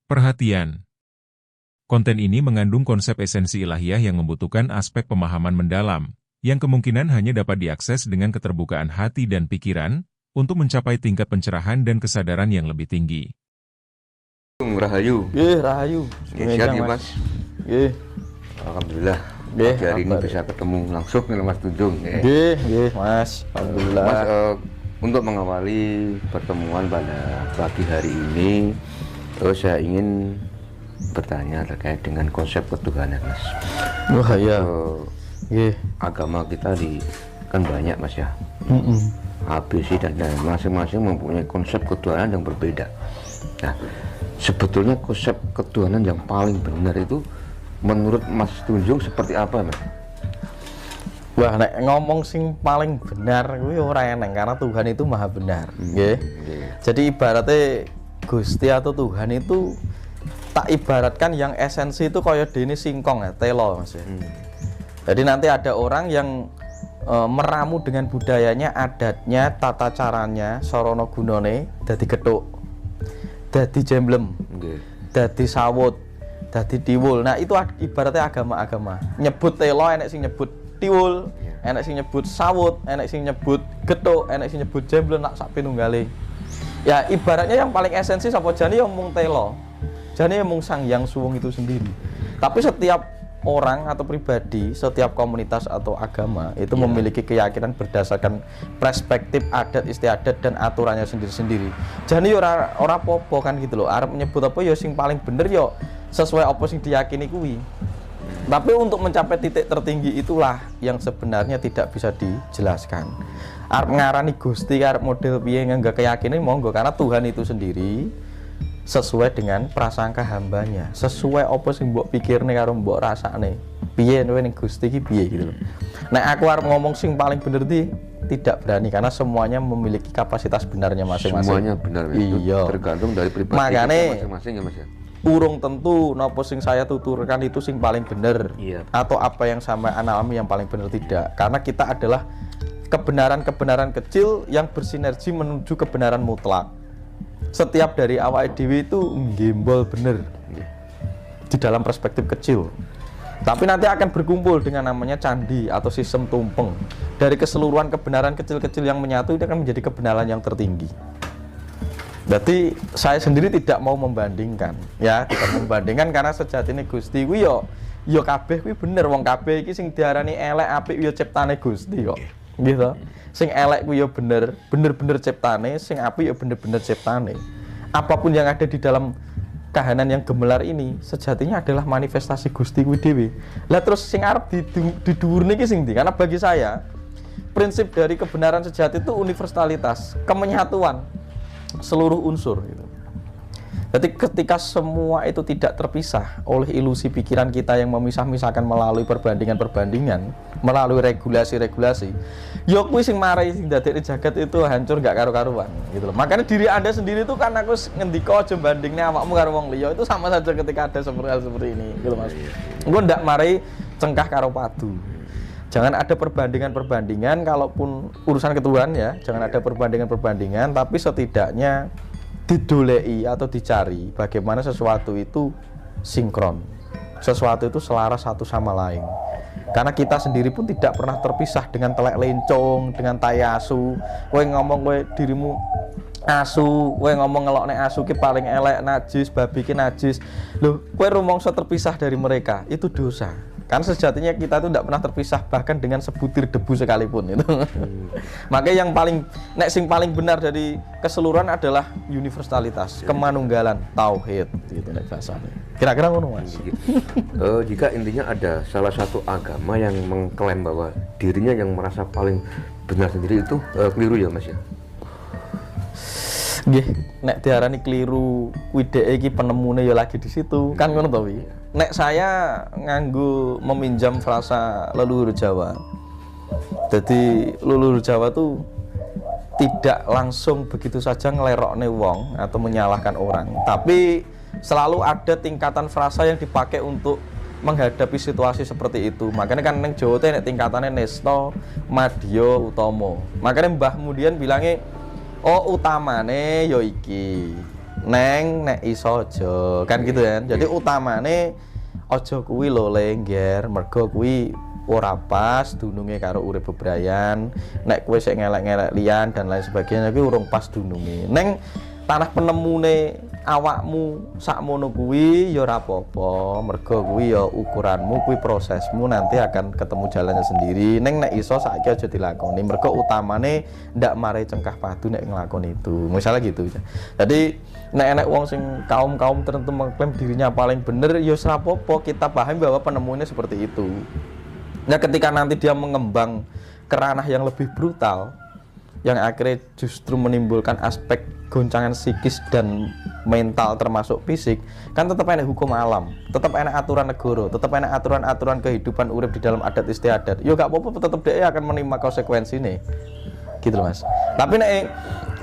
Perhatian. Konten ini mengandung konsep esensi ilahiyah yang membutuhkan aspek pemahaman mendalam, yang kemungkinan hanya dapat diakses dengan keterbukaan hati dan pikiran, untuk mencapai tingkat pencerahan dan kesadaran yang lebih tinggi. Rahayu. Rahayu. Sehat ya Mas. Alhamdulillah. Hari ini bisa ketemu langsung dengan Mas Tunjung. Mas. Alhamdulillah. Mas, untuk mengawali pertemuan pada pagi hari ini, saya ingin bertanya terkait dengan konsep ketuhanan, Mas. Agama kita kan banyak, Mas ya. ABC dan masing-masing mempunyai konsep ketuhanan yang berbeda. Nah, sebetulnya konsep ketuhanan yang paling benar itu menurut Mas Tunjung seperti apa, Mas? Wah, nek ngomong sing paling benar kuwi ora eneng karena Tuhan itu maha benar, nggih. Jadi ibaratnya Gusti atau Tuhan itu tak ibaratkan yang esensi itu kaya dene singkong ya, telo, Mas. Jadi nanti ada orang yang meramu dengan budayanya, adatnya, tata caranya, sorono gunone dadi gethuk, dadi jemblem, dadi sawut, dadi tiwul. Nah, itu ibaratnya agama-agama. Nyebut telo enek sing nyebut tiwul, enek sing nyebut sawut, enek sing nyebut gethuk, enek sing nyebut jemblem, nak sak pinunggale. Ya ibaratnya yang paling esensi sapa jane ya mung telo. Jane ya mung Sang Hyang Suwung itu sendiri. Tapi setiap orang atau pribadi, setiap komunitas atau agama itu memiliki keyakinan berdasarkan perspektif adat istiadat dan aturannya sendiri-sendiri. Jane ora apa-apa kan gitu loh. Arep nyebut apa ya sing paling bener ya sesuai apa sing diyakini kuwi. Tapi untuk mencapai titik tertinggi itulah yang sebenarnya tidak bisa dijelaskan. Arep ngarani Gusti arep model piye nganggo keyakinan monggo, karena Tuhan itu sendiri sesuai dengan prasangka hambanya, sesuai apa sing mbok pikirne karo mbok rasane. Piye kowe ning Gusti iki piye gitu loh. Nek aku arep ngomong sing paling bener tidak berani karena semuanya memiliki kapasitas benarnya masing-masing. Semuanya benar, iya. Tergantung dari pribadi masing-masing ya Mas ya. Urung tentu nopo sing saya tuturkan itu sing paling bener, atau apa yang sampai alami yang paling bener, tidak. Karena kita adalah kebenaran-kebenaran kecil yang bersinergi menuju kebenaran mutlak. Setiap dari awal dewi itu gembol bener di dalam perspektif kecil, tapi nanti akan berkumpul dengan namanya candi atau sistem tumpeng. Dari keseluruhan kebenaran kecil-kecil yang menyatu itu akan menjadi kebenaran yang tertinggi. Berarti saya sendiri tidak mau membandingkan, ya, tidak membandingkan karena sejatinya Gusti kuwi yo kabeh kuwi bener, wong kabeh iki sing diarani elek apik yo ciptane Gusti kok. Gitu. Sing elek kuwi yo bener-bener ciptane, sing apik yo bener-bener ciptane. Apapun yang ada di dalam kahanan yang gemelar ini sejatinya adalah manifestasi Gusti kuwi dhewe. Lah terus sing arep didhuwurne iki sing ndi? Karena bagi saya prinsip dari kebenaran sejati itu universalitas, kemenyatuan seluruh unsur gitu. Jadi ketika semua itu tidak terpisah oleh ilusi pikiran kita yang memisah-misahkan melalui perbandingan-perbandingan, melalui regulasi-regulasi, ya kuwi sing marai sing dadekne jagat itu hancur gak karu-karuan gitu loh. Makanya diri Anda sendiri itu kan aku ngendika aja bandingne awakmu karo wong liya, itu sama saja ketika ada seperti ini gitu Mas. Engko ndak marai cengkah karo padu. Jangan ada perbandingan-perbandingan, kalaupun urusan ketuhanan ya, jangan ada perbandingan-perbandingan, tapi setidaknya didolei atau dicari bagaimana sesuatu itu sinkron, sesuatu itu selaras satu sama lain. Karena kita sendiri pun tidak pernah terpisah dengan telek lencong, dengan tai asu. Kowe ngomong kowe dirimu asu, kowe ngomong ngelokne asu ki paling elek, najis, babi ki najis. Loh, kowe rumangsa terpisah dari mereka, itu dosa. Karena sejatinya kita itu tidak pernah terpisah bahkan dengan sebutir debu sekalipun itu. Makanya yang sing paling benar dari keseluruhan adalah universalitas, kemanunggalan, tauhid gitu nek bahasane. Kira-kira ngono Mas. Jika intinya ada salah satu agama yang mengklaim bahwa dirinya yang merasa paling benar sendiri, itu keliru ya Mas ya. Nggih, nek diarani keliru kuwi dhek iki penemune ya lagi di situ. Kan ngono to wi. Nek saya nganggo meminjam frasa leluhur Jawa. Jadi leluhur Jawa tuh tidak langsung begitu saja ngelerokne wong atau menyalahkan orang, tapi selalu ada tingkatan frasa yang dipakai untuk menghadapi situasi seperti itu. Makanya kan neng Jawa teh tingkatannya Nesto, Madya, Utama. Makanya Mbah kemudian bilangnya, oh utamane yo iki. nek iso aja kan gitu kan. Jadi utamane aja kuwi lho lengger, mergo kuwi ora pas dununge karo urip bebrayan. Nek kowe sik ngelek-ngelek liyan dan lain sebagainya kuwi urung pas dununge. Neng tanah penemune awakmu sakmono kuwi ya ora apa-apa, mergo kuwi ya ukuranmu, kuwi prosesmu nanti akan ketemu jalannya sendiri. Neng nek iso saiki aja dilakoni, mergo utamane ndak mare cengkah padu nek nglakoni itu. Misalnya gitu. Jadi nek enek wong sing kaum-kaum tertentu mengklaim dirinya paling bener, ya ora apa-apa, kita pahami bahwa penemunya seperti itu. Nah, ketika nanti dia mengembang ke ranah yang lebih brutal, yang akhirnya justru menimbulkan aspek goncangan psikis dan mental termasuk fisik, kan tetap enak hukum alam, tetap enak aturan negara, tetap enak aturan-aturan kehidupan urip di dalam adat istiadat. Yo gak apa-apa, tetap dia akan menerima konsekuensi nih, gitu loh mas. Tapi nek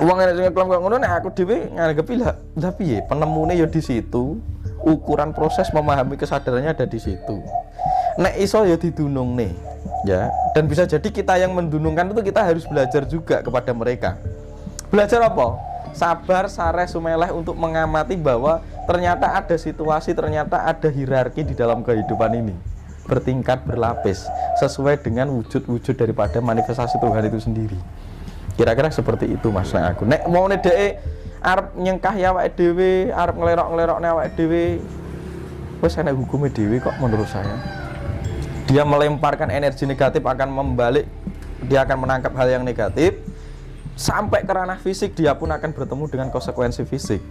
uang yang ngeklaim kok ngono, nek aku dhewe nganggepi lah piye penemune yo di situ, ukuran proses memahami kesadarannya ada di situ. Nek iso ya didunung nih, ya. Dan bisa jadi kita yang mendunungkan itu kita harus belajar juga kepada mereka. Belajar apa? Sabar, sareh, sumeleh untuk mengamati bahwa ternyata ada situasi, ternyata ada hierarki di dalam kehidupan ini, bertingkat, berlapis, sesuai dengan wujud-wujud daripada manifestasi Tuhan itu sendiri. Kira-kira seperti itu mas. Nek aku nek mau dhek arep nyengkah ya awake dhewe, arep nglerok-nglerokne awake dhewe, wis ana hukume dhewe kok menurut saya. Dia melemparkan energi negatif akan membalik, dia akan menangkap hal yang negatif sampai ke ranah fisik, dia pun akan bertemu dengan konsekuensi fisik.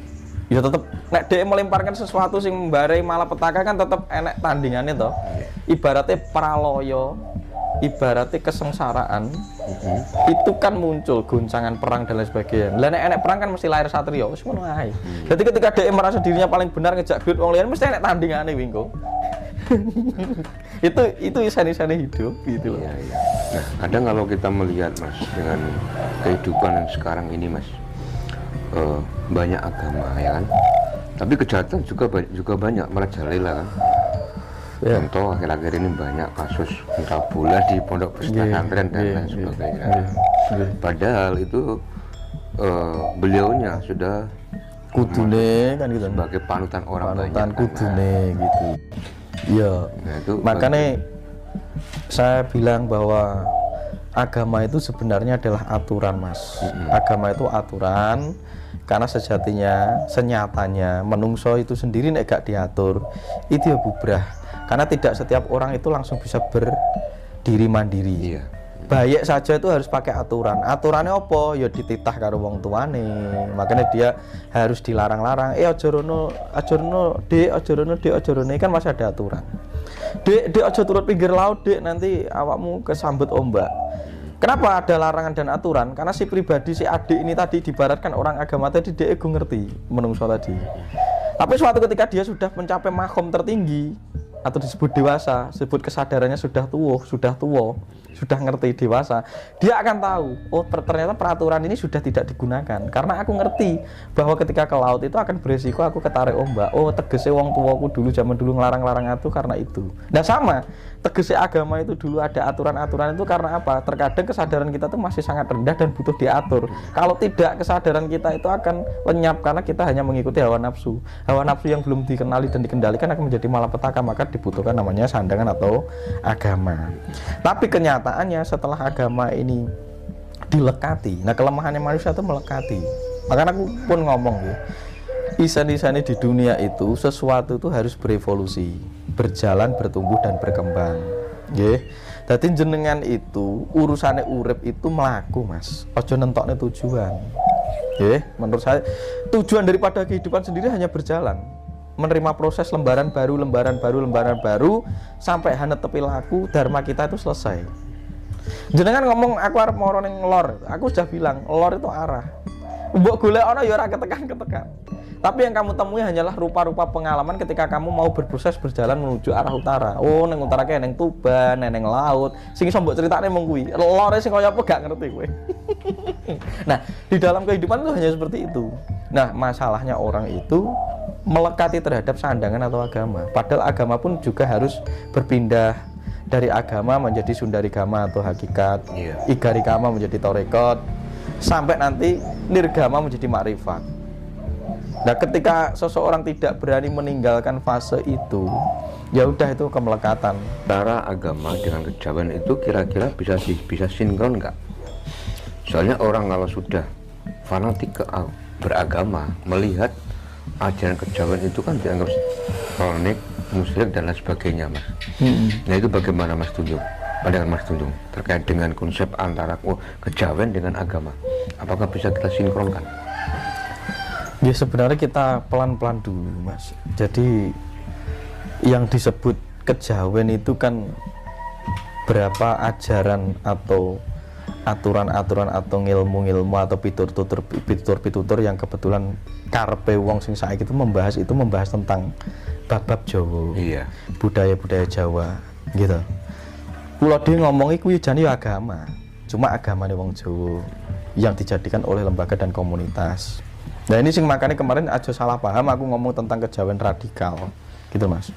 Ya tetap nek dia melemparkan sesuatu sing membarai malapetaka kan tetap enek tandingannya toh. Ibaratnya praloyo, ibaratnya kesengsaraan, itu kan muncul goncangan perang dan lain sebagainya. Lah nek enek perang kan mesti lahir satria, wis ngono ae. Jadi ketika dia merasa dirinya paling benar ngejak duit wong liyan mesti enek tandingane wingko. itu isan-isannya hidup gitu loh. Iya. Nah, kadang kalau kita melihat mas dengan kehidupan yang sekarang ini mas, banyak agama ya kan, tapi kejahatan juga banyak merajalela kan. Ya. Contoh akhir-akhir ini banyak kasus pencabulan di pondok pesantren dan lain sebagainya. Padahal itu beliaunya sudah kudune kan gitu sebagai panutan orang banyak kudune kan, gitu. Iya, nah, makanya saya bilang bahwa agama itu sebenarnya adalah aturan mas. Agama itu aturan, karena sejatinya, senyatanya menungso itu sendiri nek gak diatur itu ya bubrah. Karena tidak setiap orang itu langsung bisa berdiri mandiri. Iya. Baik saja itu harus pakai aturan. Aturannya apa? Ya dititah karo wong tuane. Makanya dia harus dilarang-larang. Aja rono, Dek, aja rono, Dek, aja rono. Kan masih ada aturan. Dek, aja turut pinggir laut, Dek, nanti awakmu kesambet ombak. Kenapa ada larangan dan aturan? Karena si pribadi, si adik ini tadi dibaratkan orang agama tadi, dia ego ngerti menungso tadi. Tapi suatu ketika dia sudah mencapai makom tertinggi atau disebut dewasa, disebut kesadarannya sudah tua, sudah ngerti dewasa, dia akan tahu, oh ternyata peraturan ini sudah tidak digunakan karena aku ngerti bahwa ketika ke laut itu akan beresiko aku ketarik ombak. Oh tegese wong tuaku dulu zaman dulu ngelarang-larang aku karena itu. Nah sama tegese agama itu dulu ada aturan-aturan itu karena apa? Terkadang kesadaran kita tuh masih sangat rendah dan butuh diatur. Kalau tidak, kesadaran kita itu akan lenyap karena kita hanya mengikuti hawa nafsu yang belum dikenali dan dikendalikan akan menjadi malapetaka. Maka dibutuhkan namanya sandangan atau agama. Tapi kenyataannya setelah agama ini dilekati, nah kelemahannya manusia itu melekati. Makanya aku pun ngomong ya, isan-isan di dunia itu sesuatu itu harus berevolusi, berjalan, bertumbuh dan berkembang. Nggih. Dadi jenengan itu urusane urip itu mlaku, Mas. Aja nentokne tujuan. Nggih, menurut saya tujuan daripada kehidupan sendiri hanya berjalan. Menerima proses lembaran baru sampai hana tepi laku dharma kita itu selesai. Jenengan ngomong aku arep moro ning lor, aku sudah bilang lor itu arah. Mbok golek ana ya ora ketekan. Tapi yang kamu temui hanyalah rupa-rupa pengalaman ketika kamu mau berproses berjalan menuju arah utara. Oh, ning utara kae ning Tuban, ning laut. Sing iso mbok critakne mung kuwi. Lore sing kaya apa gak ngerti kowe. Nah, di dalam kehidupan itu hanya seperti itu. Nah, masalahnya orang itu melekati terhadap sandangan atau agama. Padahal agama pun juga harus berpindah dari agama menjadi sundarigama atau hakikat, igarigama menjadi torekot, sampai nanti nirgama menjadi makrifat. Nah, ketika seseorang tidak berani meninggalkan fase itu, ya udah itu kemelekatan. Antara agama dengan kejawen itu kira-kira bisa sinkron nggak? Soalnya orang kalau sudah fanatik beragama, melihat ajaran kejawen itu kan dianggap kronik, musyrik dan lain sebagainya, Mas. Nah itu bagaimana Mas Tunjung? Pandangan Mas Tunjung terkait dengan konsep antara kejawen dengan agama, apakah bisa kita sinkronkan? Ya sebenarnya kita pelan-pelan dulu, Mas. Jadi yang disebut kejawen itu kan berapa ajaran atau aturan-aturan atau ilmu-ilmu atau pitutur yang kebetulan karpe wong sing saiki itu membahas tentang bab-bab Jawa. Iya. Budaya-budaya Jawa gitu. Kula dhewe ngomong iku jane ya agama. Cuma agamane wong Jawa yang dijadikan oleh lembaga dan komunitas. Nah ini sing makanya kemarin aja salah paham aku ngomong tentang kejawen radikal. Gitu, Mas.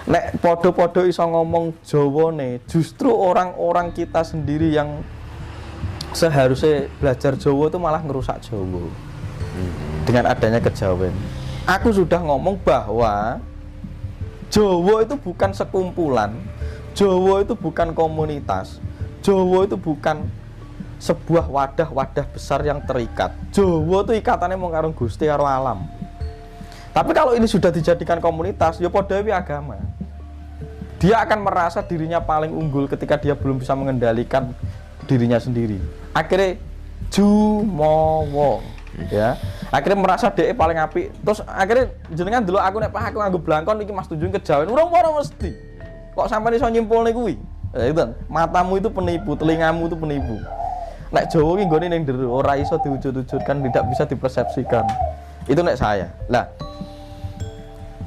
Nek podo-podo iso ngomong Jawa nih, justru orang-orang kita sendiri yang seharusnya belajar Jawa itu malah ngerusak Jawa dengan adanya kejawen. Aku sudah ngomong bahwa Jawa itu bukan sekumpulan, Jawa itu bukan komunitas, Jawa itu bukan sebuah wadah-wadah besar yang terikat. Jawa itu ikatannya mau karo Gusti karo alam. Tapi kalau ini sudah dijadikan komunitas, ya padha wae agama. Dia akan merasa dirinya paling unggul ketika dia belum bisa mengendalikan dirinya sendiri. Akhirnya jumowo, ya. Akhirnya merasa dia paling apik. Terus akhirnya jenengan dulu aku nek aku nganggo blangkon iki Mas Tunjung kejawen. Ora mesti. Kok sampean iso nyimpulne kuwi? Ya itu, matamu itu penipu, telingamu itu penipu. Nek Jawa ki nggone ning ndero ora iso diwujud-wujudkan, tidak bisa dipersepsikan. Itu nek saya. Lah,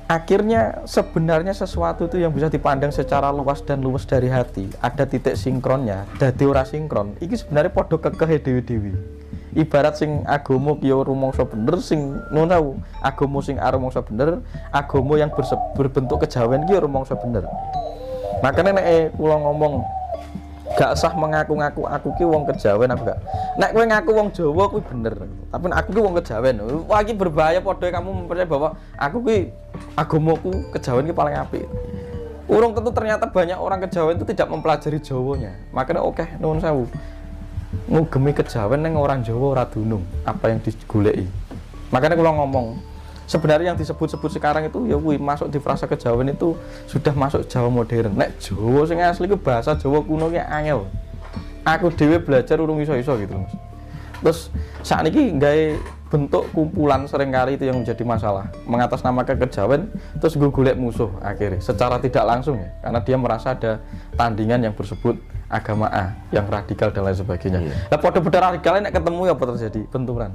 akhirnya sebenarnya sesuatu itu yang bisa dipandang secara luas dan luwes dari hati, ada titik sinkronnya, dadi ora sinkron. Iki sebenarnya padha kekehe dewi-dewi. Ibarat sing agama ki rumangsa bener, sing nuwun agama sing rumangsa bener, agama yang berbentuk kejawen ki rumangsa bener. Makanya nek kula ngomong gak sah mengaku-ngaku aku ki wong kejawen apa gak. Nek kowe ngaku wong Jawa kuwi bener. Tapi aku ki wong kejawen. Wah iki berbahaya padha kamu mempercayai bahwa aku ki agamaku kejawen ki paling apik. Urung tentu ternyata banyak orang kejawen itu tidak mempelajari Jawanya. Makanya oke nuwun sewu. Ngugemi kejawen ning orang Jawa ora dunung apa yang digoleki. Makanya kula ngomong sebenarnya yang disebut-sebut sekarang itu ya kuwi masuk di frasa kejawen itu sudah masuk Jawa modern. Nek Jawa sing asli ku bahasa Jawa kuno ki angel. Aku dhewe belajar urung iso-iso gitu, Mas. Terus sakniki gawe bentuk kumpulan seringkali itu yang menjadi masalah. Mengatasnamakan kejawen terus gue golek musuh akhirnya secara tidak langsung ya. Karena dia merasa ada tandingan yang bersebut agama A yang radikal dan lain sebagainya. Lah padha-padha radikal nek ketemu ya apa terjadi? Benturan.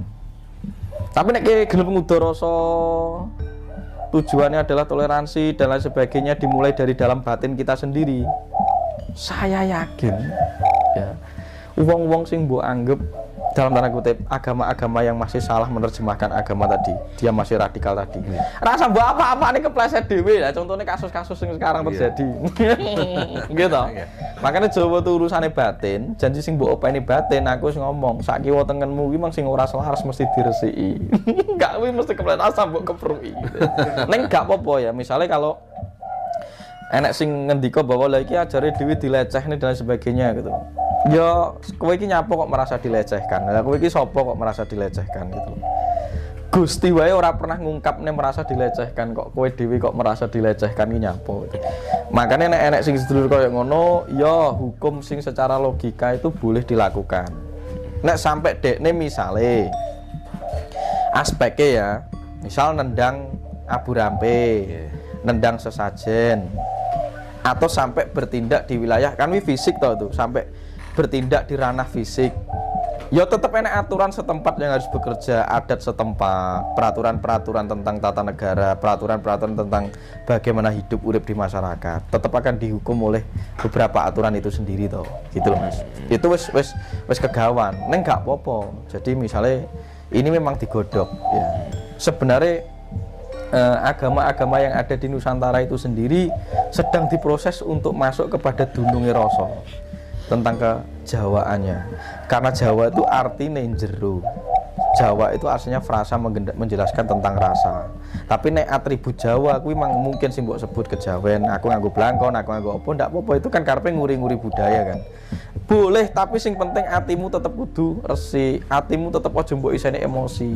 Tapi nek gelem ngudoroso tujuannya adalah toleransi dan lain sebagainya dimulai dari dalam batin kita sendiri. Saya yakin ya, wong-wong sing mbok anggap dalam tanda kutip agama-agama yang masih salah menerjemahkan agama tadi, dia masih radikal tadi. Rasa mbok apa-apa nih kepleset dhewe lah, contohnya kasus-kasus yang sekarang terjadi. Gitu. Makanya Jawa tuh urusannya batin, janji sing mbok openi batin, aku wis ngomong, sak kiwa tengenmu ki mang sing ora selaras mesti diresiki. Enggak kuwi mesti kepleset asam mbok kepruki. Ning gak apa-apa ya, misalnya kalau enek sing ngendika bahwa lha iki ajare dhewe dilecehne dan sebagainya gitu. Ya kowe iki nyapa kok merasa dilecehkan. Lah kowe iki sapa kok merasa dilecehkan gitu. Gusti wae ora pernah ngungkapne merasa dilecehkan kok kowe dhewe kok merasa dilecehkan iki nyapa. Makanya nek enek sing sedulur kaya ngono, ya hukum sing secara logika itu boleh dilakukan. Nek sampai dekne misale aspeknya ya, misal nendang abu rampe, nendang sesajen, atau sampai bertindak di wilayah kan fisik toh tuh, sampai bertindak di ranah fisik, ya tetap enak aturan setempat yang harus bekerja, adat setempat, peraturan-peraturan tentang tata negara, peraturan-peraturan tentang bagaimana hidup urip di masyarakat, tetap akan dihukum oleh beberapa aturan itu sendiri toh, gitu loh Mas. Itu wes kegawan, neng gak apa-apa. Jadi misalnya ini memang digodok ya. Sebenarnya agama-agama yang ada di Nusantara itu sendiri sedang diproses untuk masuk kepada dununge rasa tentang kejawaannya, karena Jawa itu artinya jero Jawa itu artinya frasa menjelaskan tentang rasa. Tapi nek atribut Jawa aku memang mungkin sih mbok sebut kejawen, aku nganggo blangkon, aku nganggo apa ndak apa-apa, itu kan karepe nguri-nguri budaya kan. Boleh, tapi sing penting atimu tetep kudu resik, atimu tetep aja mbok iseni emosi.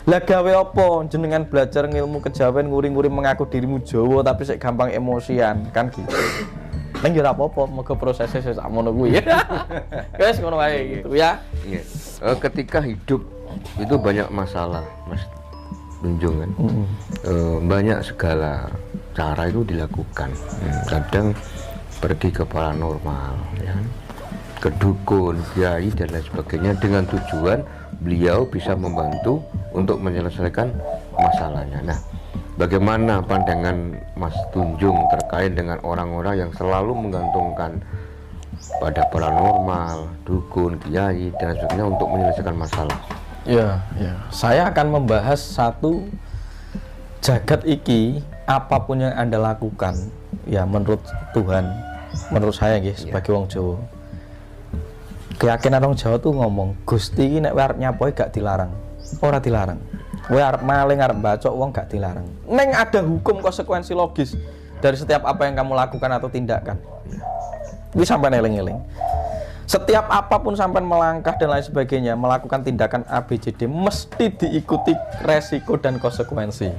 Lah gawe apa jenengan belajar ngilmu kejawen nguri-nguri mengaku dirimu Jawa tapi sik gampang emosian kan gitu. Neng ora apa-apa, mergo prosesnya wis sakmono kuwi. Wis ngono wae gitu ya. Iya. Ketika hidup itu banyak masalah, Mas Tunjung kan. Banyak segala cara itu dilakukan. Kadang pergi ke paranormal, ya, ke dukun, kiai dan lain sebagainya dengan tujuan beliau bisa membantu untuk menyelesaikan masalahnya. Nah, bagaimana pandangan Mas Tunjung terkait dengan orang-orang yang selalu menggantungkan pada paranormal, dukun, kiai dan sebagainya untuk menyelesaikan masalah? Ya. Saya akan membahas satu jagat iki, apapun yang Anda lakukan, ya menurut Tuhan, menurut saya guys, sebagai wong Jawa. Keyakinan orang Jawa tuh ngomong, Gusti iki nek arep nyapoi gak dilarang. Ora dilarang. Kowe arep maling, arep bacok wong gak dilarang. Neng ada hukum konsekuensi logis dari setiap apa yang kamu lakukan atau tindakan. Ini sampai eling-eling. Setiap apapun sampai melangkah dan lain sebagainya, melakukan tindakan ABCD mesti diikuti resiko dan konsekuensi.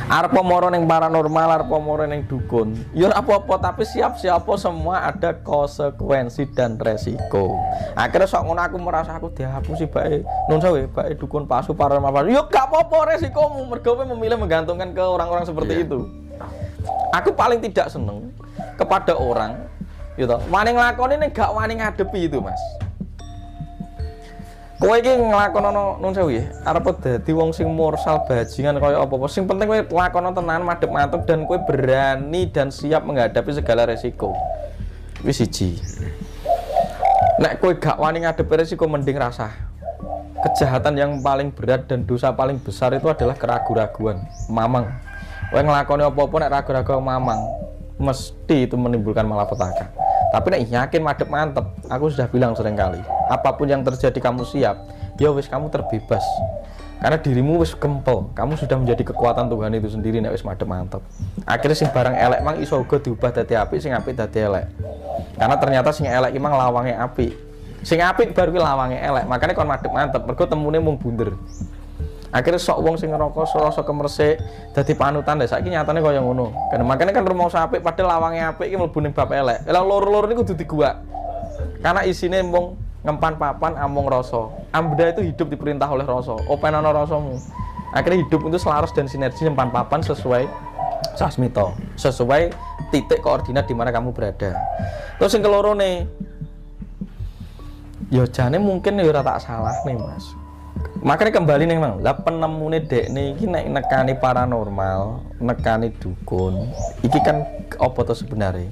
Arep moro ning paranormal, arep moro ning dukun, ya apa-apa, tapi siap-siap semua ada konsekuensi dan resiko. Akhirnya sok ngono aku merasa aku dihapusi bae nun sewu bae dukun palsu paranormal. Ya gak apa-apa resikomu, mergo kowe memilih menggantungkan ke orang-orang seperti itu. Aku paling tidak seneng kepada orang gitu, wani nglakoni ning gak wani ngadepi itu, Mas. Kowe iki nglakonono nun sewu ya, arep dadi wong sing morsal bajingan kaya apa-apa. Sing penting kowe lakono tenan madhep-madhep dan kowe berani dan siap menghadapi segala resiko. Wis siji. Nek kowe gak wani ngadepi resiko, mending rasah. Kejahatan yang paling berat dan dosa paling besar itu adalah keraguan-raguan, mamang. Kowe nglakoni apa-apa nek ragu-ragu mamang, mesti itu menimbulkan malapetaka. Tapi nek yakin madhep mantep, aku sudah bilang sering kali, apapun yang terjadi kamu siap, ya wis kamu terbebas. Karena dirimu wis kempel, kamu sudah menjadi kekuatan Tuhan itu sendiri nek wis madhep mantep. Akhirnya sing barang elek mang iso uga diubah dadi apik, sing apik dadi elek. Karena ternyata sing elek iki mang lawange apik. Sing apik baru ki lawange elek. Makanya kon madhep mantep, mergo temune mung bunder. Akhirnya sok wong sing ngerokok rasa kemersik dadi panutan deh, saiki nyatane kaya ngono. Karena makanya kan rumangsa apik padahal lawange apik iki mlebu ning bab elek. Lah loro-loro niku kudu diguak. Karena isine mung ngempan papan amung rasa. Ambeda itu hidup diperintah oleh rasa. Openono rasamu. Akhirnya hidup itu selaras dan sinergi ngempan papan sesuai sasmita, sesuai titik koordinat di mana kamu berada. Terus yang kelorone, ya jane mungkin ya ora tak salah nih, Mas. Makanya kembali nih mang, lah penemune dekne iki nek nekani paranormal, nekani dukun, iki kan apa to sebenarnya?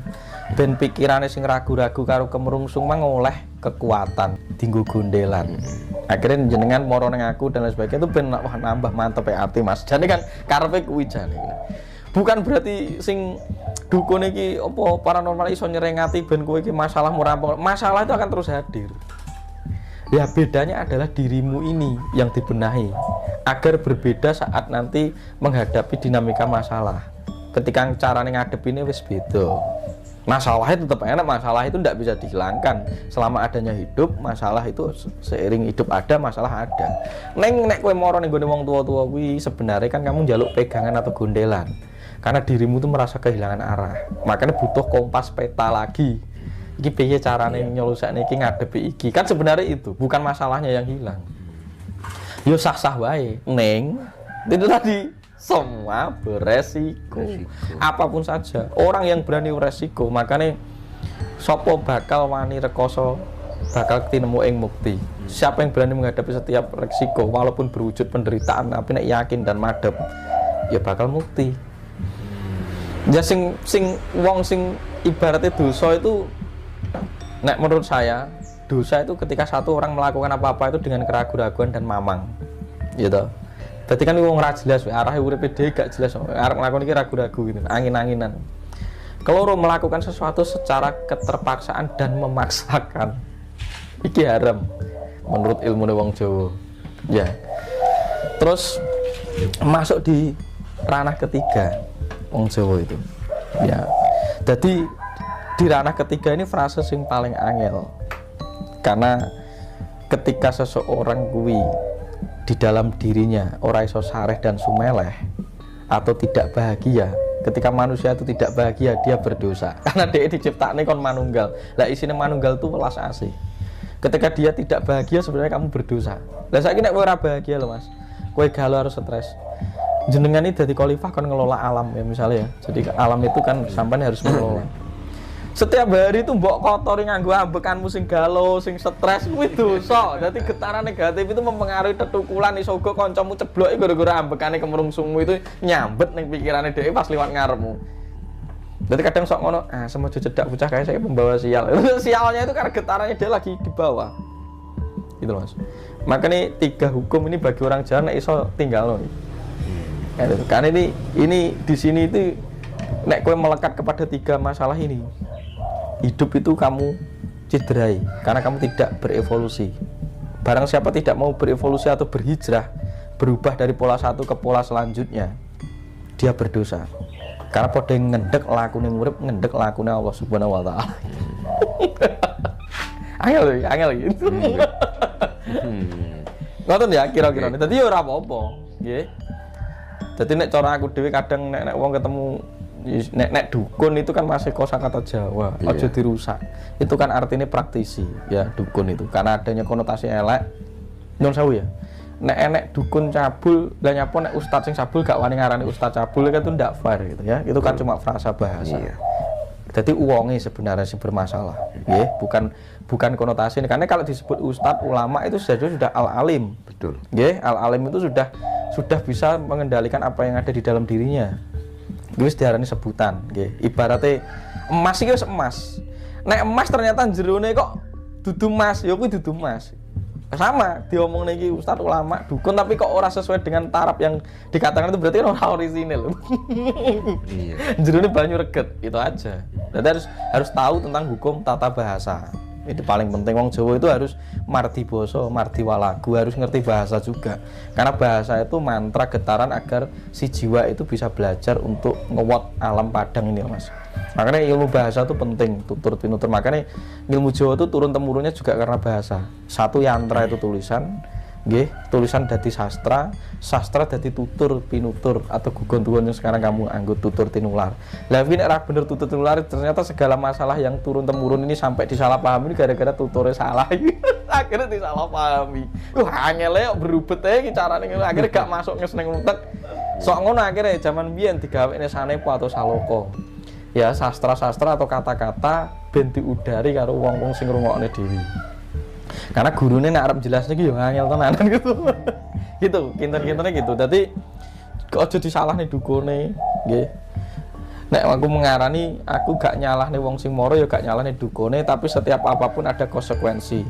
Ben pikirane sing ragu-ragu karo kemerungsung mang oleh kekuatan dinggo gondelan. Akhirnya jenengan moro ning aku dan lain sebagainya itu ben wah nambah mantep ati, Mas. Jane kan karepe kuwi jane. Bukan berarti sing dukun iki apa paranormal iso nyerengati ben kowe iki masalah murampung. Masalah itu akan terus hadir. Ya bedanya adalah dirimu ini yang dibenahi agar berbeda saat nanti menghadapi dinamika masalah. Ketika caranya ngadepinnya wis beda. Masalahnya tetap enak, masalah itu tidak bisa dihilangkan. Selama adanya hidup, masalah itu seiring hidup ada, masalah ada. Nek kowe moro ning gone wong tua-tua kuwi sebenarnya kan kamu njaluk pegangan atau gondelan. Karena dirimu tuh merasa kehilangan arah. Makanya butuh kompas peta lagi. Iki piye carane nyolusikne iki ngadepi iki. Kan sebenarnya itu, bukan masalahnya yang hilang. Yo sah-sah wae. Neng, itu tadi semua beresiko. Apapun saja. Orang yang berani resiko, makanya sapa bakal wani rekoso bakal tinemu ing mukti. Siapa yang berani menghadapi setiap resiko walaupun berwujud penderitaan tapi nek yakin dan madhep, ya bakal mukti. Ya sing wong sing ibaratnya dosa itu, nek menurut saya dosa itu ketika satu orang melakukan apa-apa itu dengan keraguan-raguan dan mamang gitu. Berarti kan wong ora jelas arah uripe dhewe gak jelas, arep nglakoni iki ragu-ragu gitu, angin-anginan. Keloro melakukan sesuatu secara keterpaksaan dan memaksakan iki haram menurut ilmu wong Jawa. Ya. Terus masuk di ranah ketiga wong Jawa itu. Ya. Jadi di ranah ketiga ini frase sing paling angel. Karena ketika seseorang kuwi di dalam dirinya ora iso sareh dan sumeleh atau tidak bahagia, ketika manusia itu tidak bahagia dia berdosa karena dia diciptakne kon manunggal. Lah isine manunggal itu welas asih. Ketika dia tidak bahagia sebenarnya kamu berdosa. Lah saiki nek kowe ora bahagia lho Mas, kowe galau harus stres. Jenengan ini dadi khalifah kon ngelola alam ya misalnya ya. Jadi alam itu kan sampean harus mengelola. Setiap hari itu mbok kotori nganggo ambekanmu sing galau, sing stres kuwi dosa. Dadi getaran negatif itu mempengaruhi tetukulan iso uga kancamu cebloki gara-gara ambekane kemrungsungmu itu nyambet ning pikirane dhewe pas liwat ngarepmu. Jadi kadang sok ngono, semojo cedak bocah kayak saya pembawa sial. Sialnya itu karena getarannya dia lagi di bawah. Gitu loh Mas. Makanya 3 hukum ini bagi orang Jawa nek iso tinggal loh. Karena ini di sini itu nek kowe melekat kepada 3 masalah ini. Hidup itu kamu cederai karena kamu tidak berevolusi. Barang siapa tidak mau berevolusi atau berhijrah, berubah dari pola satu ke pola selanjutnya, dia berdosa. Karena pada ngendek lakune urip, ngendek lakune Allah Subhanahu wa taala. Angel gitu. Ngoten ya kira-kira. Dadi ya ora apa-apa, nggih. Dadi nek cara aku dhewe kadang nek wong ketemu nek dukun itu kan masih kosakata Jawa, aja dirusak. Itu kan artinya praktisi, ya dukun itu. Karena adanya konotasi elek. Nyun sewu ya. Nek enek dukun cabul, lah nyapa nek ustaz sing cabul gak wani ngarani ustaz cabul kan itu ndak fair gitu ya. Itu kan cuma frasa bahasa. Jadi uangnya sebenarnya sih bermasalah, ya bukan konotasi. Karena kalau disebut ustaz ulama itu sudah al-alim, betul. Ya al-alim itu sudah bisa mengendalikan apa yang ada di dalam dirinya. Wis diarani sebutan, nggih. Ibaratnya emas iki wis emas. Nek emas ternyata jerone kok dudu emas, ya kuwi dudu emas. Sama diomongne iki ustaz ulama dukun tapi kok ora sesuai dengan taraf yang dikatakan itu berarti kan ora orisinil. Iya. Jerone banyu reget, itu aja. Jadi harus tahu tentang hukum tata bahasa. Itu paling penting. Wong Jawa itu harus mardi basa, mardi walagu, harus ngerti bahasa juga. Karena bahasa itu mantra getaran agar si jiwa itu bisa belajar untuk ngewot alam padang ini, Mas. Makanya ilmu bahasa itu penting, tutur pinutur. Makanya ilmu Jawa itu turun temurunnya juga karena bahasa. Satu yantra itu tulisan, nggih, tulisan dadi sastra, sastra dadi tutur pinutur atau gugon-gugon yang sekarang kamu anggo tutur tinular. Lah iki nek ora bener tutur tinular ternyata segala masalah yang turun temurun ini sampai disalahpahami gara-gara tuturnya salah. Akhirnya disalahpahami. Angel kok berubet ae iki carane ngono. Akhirnya gak masuk ngesneng utek. Sok ngono akhirnya zaman biyen digawekne sanepo atau saloko. Ya sastra-sastra atau kata-kata ben diudari karo wong-wong sing ngrungokne dhewe. Karena gurunya nek arep jelasne iki yo angel tenanan gitu. Gitu, kinten-kintene gitu. Dadi aja disalahne dukune, nggih. Nek aku mengarani, aku gak nyalahne wong sing mara ya gak nyalahne dukune, tapi setiap apapun ada konsekuensi.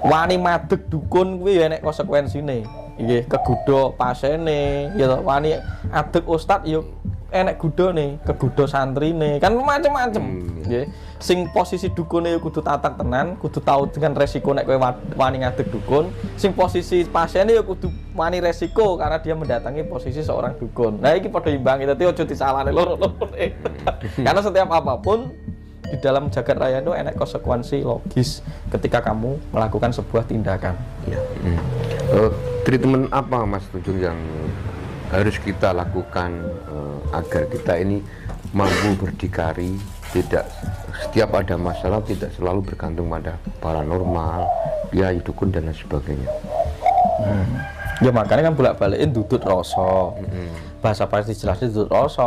Wani madeg dukun kuwi ya nek konsekuensine. Nggih, kegudo pasene, ya wani adeg ustad ya enek gudone, kegudo santrine, kan macam-macam. Nggih. Sing posisi dukune kudu tatak tenan, kudu tahu dengan resiko nek kowe wani ngadeg dukun. Sing posisi pasiene ya kudu wani resiko karena dia mendatangi posisi seorang dukun. Nah iki padha imbangi, dadi aja disalahne loro-loro. Karena setiap apapun di dalam jagat raya itu enek konsekuensi logis ketika kamu melakukan sebuah tindakan. Ya. Treatment apa Mas Tunjung yang harus kita lakukan agar kita ini mampu berdikari, tidak setiap ada masalah tidak selalu bergantung pada paranormal, kiai dukun dan lain sebagainya. Ya makanya kan bolak-balikin dudut rasa. Bahasa pasti jelas dudut rasa,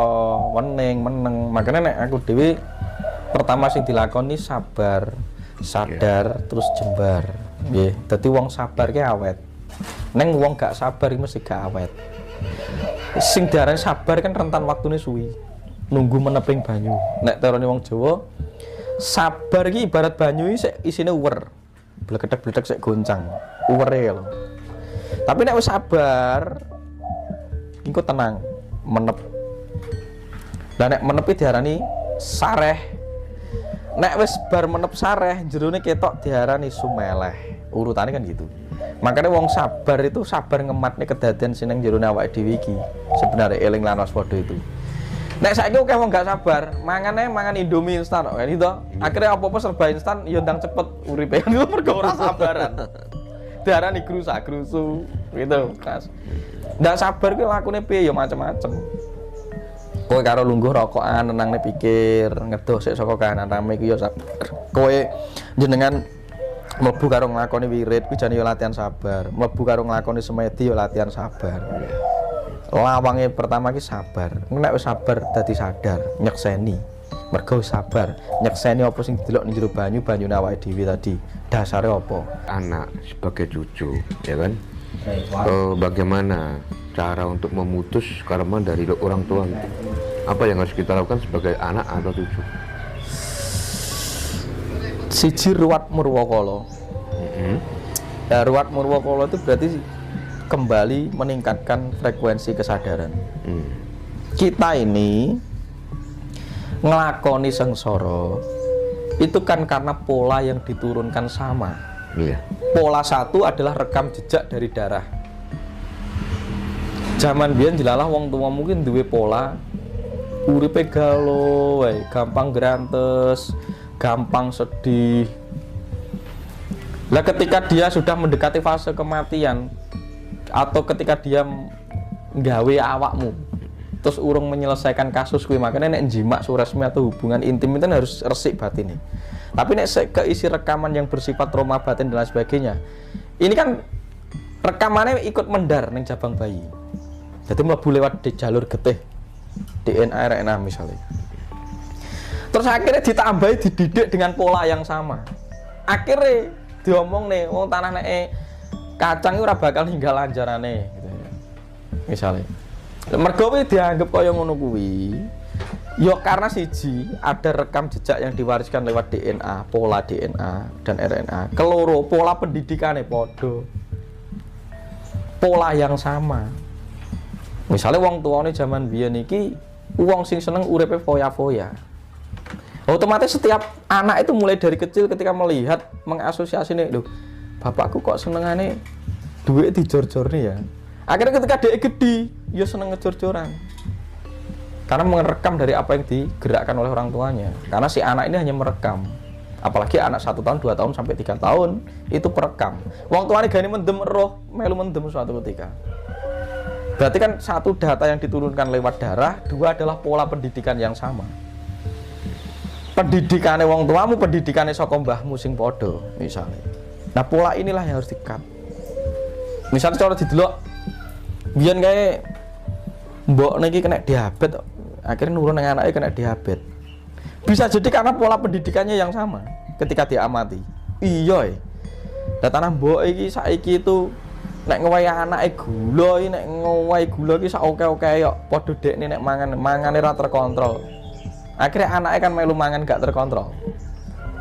meneng. Makanya nek aku dhewe pertama sing dilakoni sabar, sadar, terus jembar. Nggih, dadi wong sabar ki awet. Neng wong gak sabar iki mesti gak awet. Sing diarani sabar kan rentan waktune suwi. Nunggu meneping banyu. Nek terone wong Jawa, sabar iki ibarat banyu iki isine uwer. Blekedek-bledek sik goncang. Uwere lho. Tapi nek wis sabar, engko tenang, menep. Lah nek menep iki diarani sareh. Nek wis bar menep sareh, jerone ketok diarani sumeleh. Urutane kan gitu. Makanya wong sabar itu sabar ngematne kedadian sing nang jerone awake dhewe iki. Sebenarnya eling lan waspada itu. Nek saiki akeh wong gak sabar, mangan Indomie instan kok gitu. Akhirnya apa-apa serba instan ya ndang cepet uripe itu mergo ora sabaran. Darani grusa-grusu gitu, Mas. Ndak sabar ki lakune piye ya macem-macem. Kowe karo lungguh rokokan nenangne pikir, ngedoh sik saka kahanan rame ku ya sabar. Kowe jenengan mlebu karo nglakoni wirid kuwi jane ya latihan sabar. Mlebu karo nglakoni semedi ya latihan sabar. Lawange pertama ki sabar. Nek wis sabar dadi sadar, nyekseni. Mergo sabar, nyekseni apa sing didelok ning jero banyune awake dhewe tadi. Dasare apa? Anak sebagai cucu, ya kan? Bagaimana cara untuk memutus karma dari orang tua? Apa yang harus kita lakukan sebagai anak atau cucu? Siji ruwat murwakala. Ya, ruwat murwakala itu berarti kembali meningkatkan frekuensi kesadaran. Kita ini ngelakoni sengsara itu kan karena pola yang diturunkan sama. Pola satu adalah rekam jejak dari darah. Zaman biyen jelalah wong tua mungkin duwe pola uripe galau, gampang grantes, gampang sedih. Lah ketika dia sudah mendekati fase kematian atau ketika dia nggawe awakmu terus urung menyelesaikan kasus kuwi, makanya nek jimak surasmi atau hubungan intim itu harus resik batin nih. Tapi nek keisi rekaman yang bersifat trauma batin dan lain sebagainya, ini kan rekamannya ikut mendar ning jabang bayi. Jadi mlebu lewat di jalur getih DNA RNA misalnya. Terus akhirnya ditambahi dididik dengan pola yang sama. Akhirnya diomong nih, wong tanah nek kacang itu ora bakal ninggal lanjarane gitu ya. Misalnya. Mergo kuwi dianggap kaya ngono kuwi. Ya karena siji ada rekam jejak yang diwariskan lewat DNA, pola DNA dan RNA. Keloro pola pendidikannya padha. Pola yang sama. Misalnya wong tuane zaman biyen iki wong sing seneng uripe foya-foya. Otomatis setiap anak itu mulai dari kecil ketika melihat mengasosiasinya, lho, bapakku kok senengane duit dijor-jorne ya. Akhirnya ketika dia gede, ya seneng ngejor-joran. Karena merekam dari apa yang digerakkan oleh orang tuanya. Karena si anak ini hanya merekam. Apalagi anak 1 tahun, 2 tahun, sampai 3 tahun itu perekam. Wong tuane gani mendem roh, melu mendem suatu ketika. Berarti kan satu data yang diturunkan lewat darah, dua adalah pola pendidikan yang sama. Pendidikannya wong tuamu, pendidikannya saka mbahmu sing padha misalnya. Nah pola inilah yang harus di-cut. Misalnya cara didelok biyen kae mbok niki kena diabetes, akhirnya nurun nang anake kena diabetes. Bisa jadi karena pola pendidikannya yang sama ketika diamati. Iya. Lah tanah mbok iki saiki itu nek ngowahi anake gula iki, nek ngowahi gula iki sak oke-oke yo padha dekne nek mangane ra terkontrol. Akhirnya anaknya kan melu mangan gak terkontrol.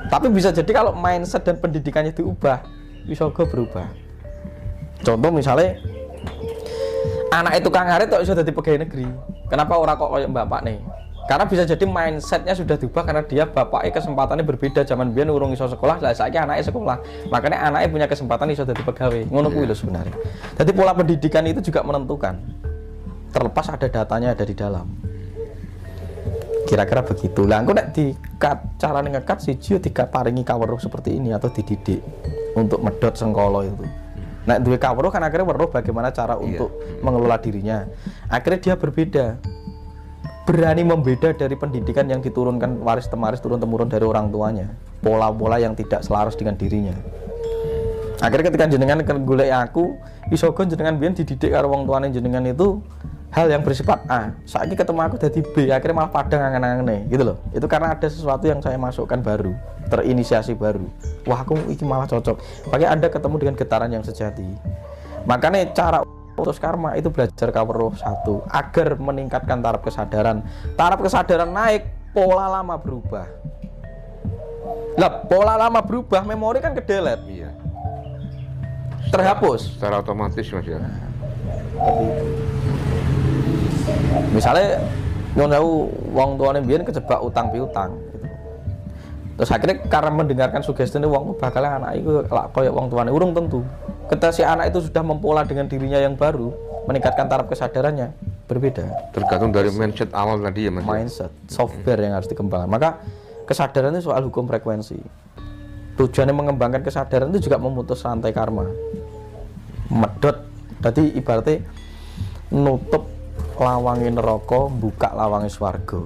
Tapi bisa jadi kalau mindset dan pendidikannya diubah, bisa go berubah. Contoh misalnya anak itu kang ngarit kok iso dadi pegawai negeri. Kenapa ora kok koyo bapak nih? Karena bisa jadi mindsetnya sudah diubah karena dia bapaknya kesempatannya berbeda. Zaman biyen urung iso sekolah, lah saiki anaknya sekolah. Makanya anaknya punya kesempatan iso dadi pegawai. Ngono kuwi lho sebenarnya. Jadi pola pendidikan itu juga menentukan. Terlepas ada datanya ada di dalam. Kira-kira begitu. Lah engko nek di-cut, carane nge-cut siji diparingi kaweruh seperti ini atau dididik untuk medhot sengkala itu. Nek duwe kaweruh kan akhirnya weruh bagaimana cara untuk mengelola dirinya. Akhirnya dia berbeda. Berani membeda dari pendidikan yang diturunkan waris-temaris turun-temurun dari orang tuanya. Pola-pola yang tidak selaras dengan dirinya. Akhirnya ketika jenengan golek aku, iso jenengan biyen dididik karo wong tuane jenengan itu hal yang bersifat A, saiki ketemu aku jadi B, akhirnya malah padang angan-angane gitu loh. Itu karena ada sesuatu yang saya masukkan baru, terinisiasi baru. Wah aku ini malah cocok. Makanya Anda ketemu dengan getaran yang sejati. Makanya cara putus karma itu belajar kaweruh satu, agar meningkatkan taraf kesadaran. Taraf kesadaran naik, pola lama berubah. Lah pola lama berubah, memori kan kedelet. Iya. Terhapus. Secara otomatis mas ya. Misalnya ngono wong tuane mbiyen kejebak utang piutang gitu. Terus akhirnya karena mendengarkan sugesti wong bakal anak iku koyo wong tuane urung tentu. Ketika si anak itu sudah mempola dengan dirinya yang baru, meningkatkan taraf kesadarannya, berbeda. Tergantung dari mindset awal tadi ya Mas. Mindset, software yang harus dikembangkan. Maka kesadaran itu soal hukum frekuensi. Tujuannya mengembangkan kesadaran itu juga memutus rantai karma. Medot, jadi ibaratnya nutup lawangi neraka, buka lawangi swarga.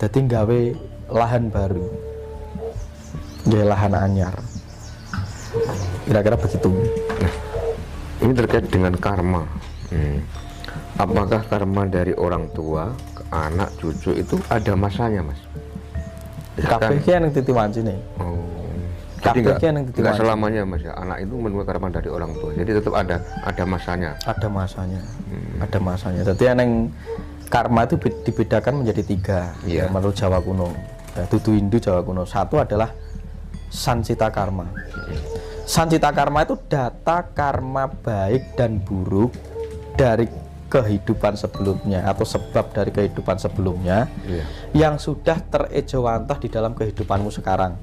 Jadi gawe lahan baru, gawe lahan anyar. Kira-kira begitu. Nah, ini terkait dengan karma. Apakah karma dari orang tua ke anak, cucu itu ada masanya, Mas? KPK yang titi wanci nih. Oh. Jadi nggak selamanya, Mas ya. Anak itu menuai karma dari orang tua. Jadi tetap ada masanya. Ada masanya. Ada masanya. Jadi yang karma itu dibedakan menjadi 3 ya, menurut Jawa kuno. Dudu Hindu Jawa kuno. Satu adalah sancita karma. Sancita karma itu data karma baik dan buruk dari kehidupan sebelumnya atau sebab dari kehidupan sebelumnya yang sudah terejawantah di dalam kehidupanmu sekarang.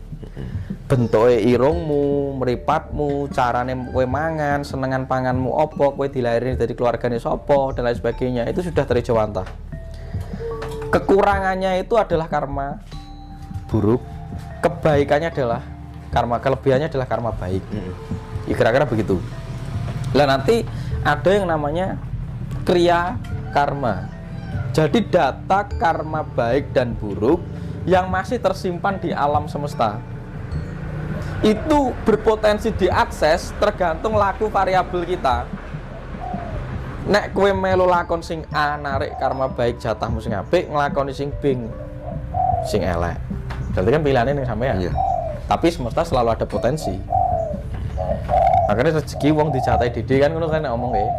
Bentuknya irungmu, meripatmu, carane kowe mangan, senengan panganmu opo, kowe dilahirin dari keluargane sopo dan lain sebagainya, itu sudah terejawantah. Kekurangannya itu adalah karma buruk, kebaikannya adalah karma, kelebihannya adalah karma baik. Ya, kira-kira begitu. Lah nanti ada yang namanya kriya karma. Jadi data karma baik dan buruk yang masih tersimpan di alam semesta itu berpotensi diakses tergantung laku variabel kita. Nek kowe melu lakon sing A narik karma baik jatahmu sing apik, nglakoni sing B sing elek. Berarti kan pilihannya ning sampean. Iya. Tapi semesta selalu ada potensi. Makanya rezeki wong dicatai didi kan ngono kan ngomong ya.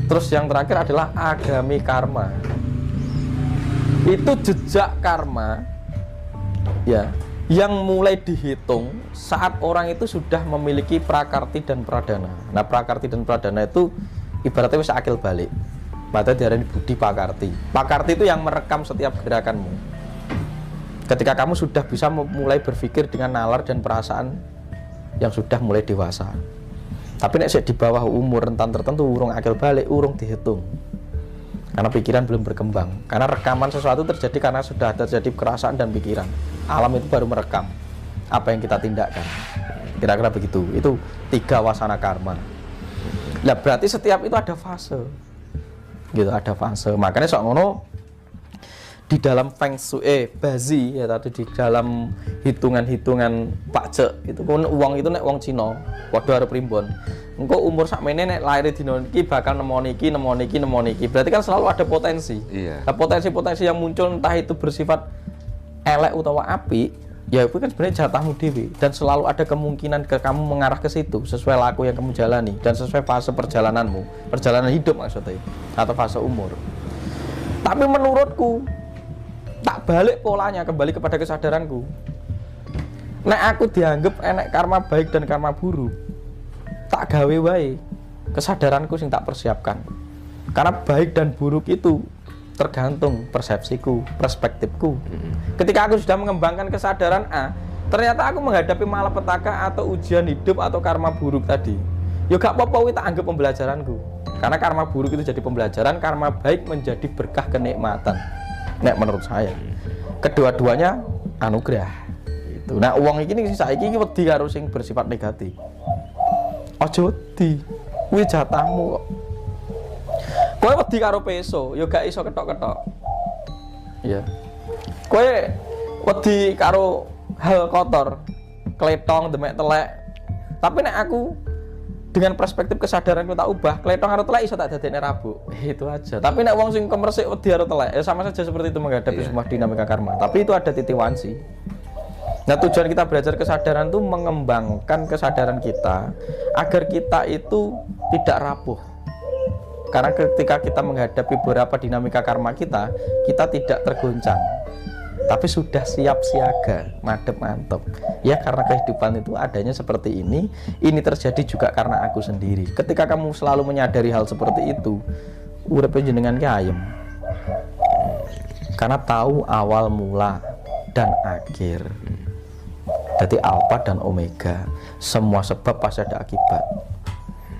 Terus yang terakhir adalah agami karma. Itu jejak karma ya, yang mulai dihitung saat orang itu sudah memiliki prakarti dan pradana. Nah, prakarti dan pradana itu ibaratnya wis akil balik. Maka diarani budi pakarti. Pakarti itu yang merekam setiap gerakanmu. Ketika kamu sudah bisa mulai berpikir dengan nalar dan perasaan yang sudah mulai dewasa. Tapi nek di bawah umur rentan tertentu urung akil balik, urung dihitung. Karena pikiran belum berkembang. Karena rekaman sesuatu terjadi karena sudah terjadi perasaan dan pikiran. Alam itu baru merekam apa yang kita tindakkan. Kira-kira begitu. Itu 3 wasana karma. Nah, berarti setiap itu ada fase. Gitu, ada fase. Makanya sok ngono di dalam Feng Shui Bazi ya tadi, di dalam hitungan-hitungan pajak itu kan uang itu nek wong Cina padha arep primbon. Engko umur sakmene nek lahir dina iki bakal nemoni iki. Berarti kan selalu ada potensi. Iya. Nah, potensi-potensi yang muncul entah itu bersifat elek utawa apik, ya itu kan sebenarnya jatahmu dewi dan selalu ada kemungkinan kamu mengarah ke situ sesuai laku yang kamu jalani dan sesuai fase perjalananmu, perjalanan hidup maksudnya atau fase umur. Tapi menurutku tak balik polanya kembali kepada kesadaranku. Nek aku dianggap enek karma baik dan karma buruk, tak gawe wae kesadaranku sing tak persiapkan. Karena baik dan buruk itu tergantung persepsiku, perspektifku. Ketika aku sudah mengembangkan kesadaran A, ternyata aku menghadapi malapetaka atau ujian hidup atau karma buruk tadi, ya gak apa-apa, tak anggap pembelajaranku. Karena karma buruk itu jadi pembelajaran, karma baik menjadi berkah kenikmatan. Nek menurut saya, kedua-duanya anugerah. Itu. Nah, uang ini saiki iki wedi karo sing bersifat negatif. Aja wedi, kuwi jatahmu kok. Kowe wedi karo peso, ya gak iso ketok-ketok. Iya. Kowe wedi karo hal kotor, kletong, demek telek. Tapi nek aku dengan perspektif kesadaranku tak ubah, kletong karo telek iso tak dadekne rabuk. Itu aja. Tapi nek wong sing kemersik wedi karo telek, ya sama saja seperti itu menghadapi sebuah dinamika karma. Tapi itu ada titik wanci. Nah, tujuan kita belajar kesadaran itu mengembangkan kesadaran kita agar kita itu tidak rapuh. Karena ketika kita menghadapi beberapa dinamika karma kita tidak tergoncang, tapi sudah siap siaga, madep mantep. Ya, karena kehidupan itu adanya seperti ini terjadi juga karena aku sendiri. Ketika kamu selalu menyadari hal seperti itu, urip jenengan ki ayem. Karena tahu awal mula dan akhir. Jadi alfa dan omega, semua sebab pasti ada akibat.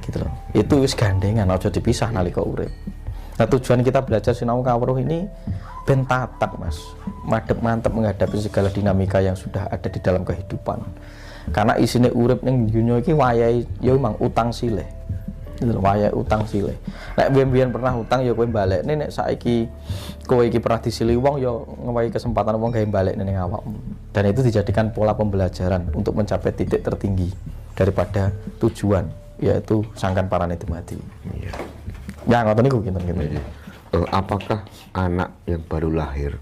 gitu loh. Itu wis gandengan, aja dipisah nalika urip. Nah, tujuan kita belajar sinau kawruh ini ben tatak, Mas. Madep mantep menghadapi segala dinamika yang sudah ada di dalam kehidupan. Karena isine urip ning dunya iki wayahe ya memang utang silih. Gitu, wayahe utang silih. Nek biyen pernah utang ya kowe balekne, nek saiki kowe iki pernah disilih wong ya ngewahi kesempatan wong gawe balekne ning awakmu. Dan itu dijadikan pola pembelajaran untuk mencapai titik tertinggi daripada tujuan, yaitu sangkan parane dumadi. Iya. Ya ngoten niku kinten. Apakah anak yang baru lahir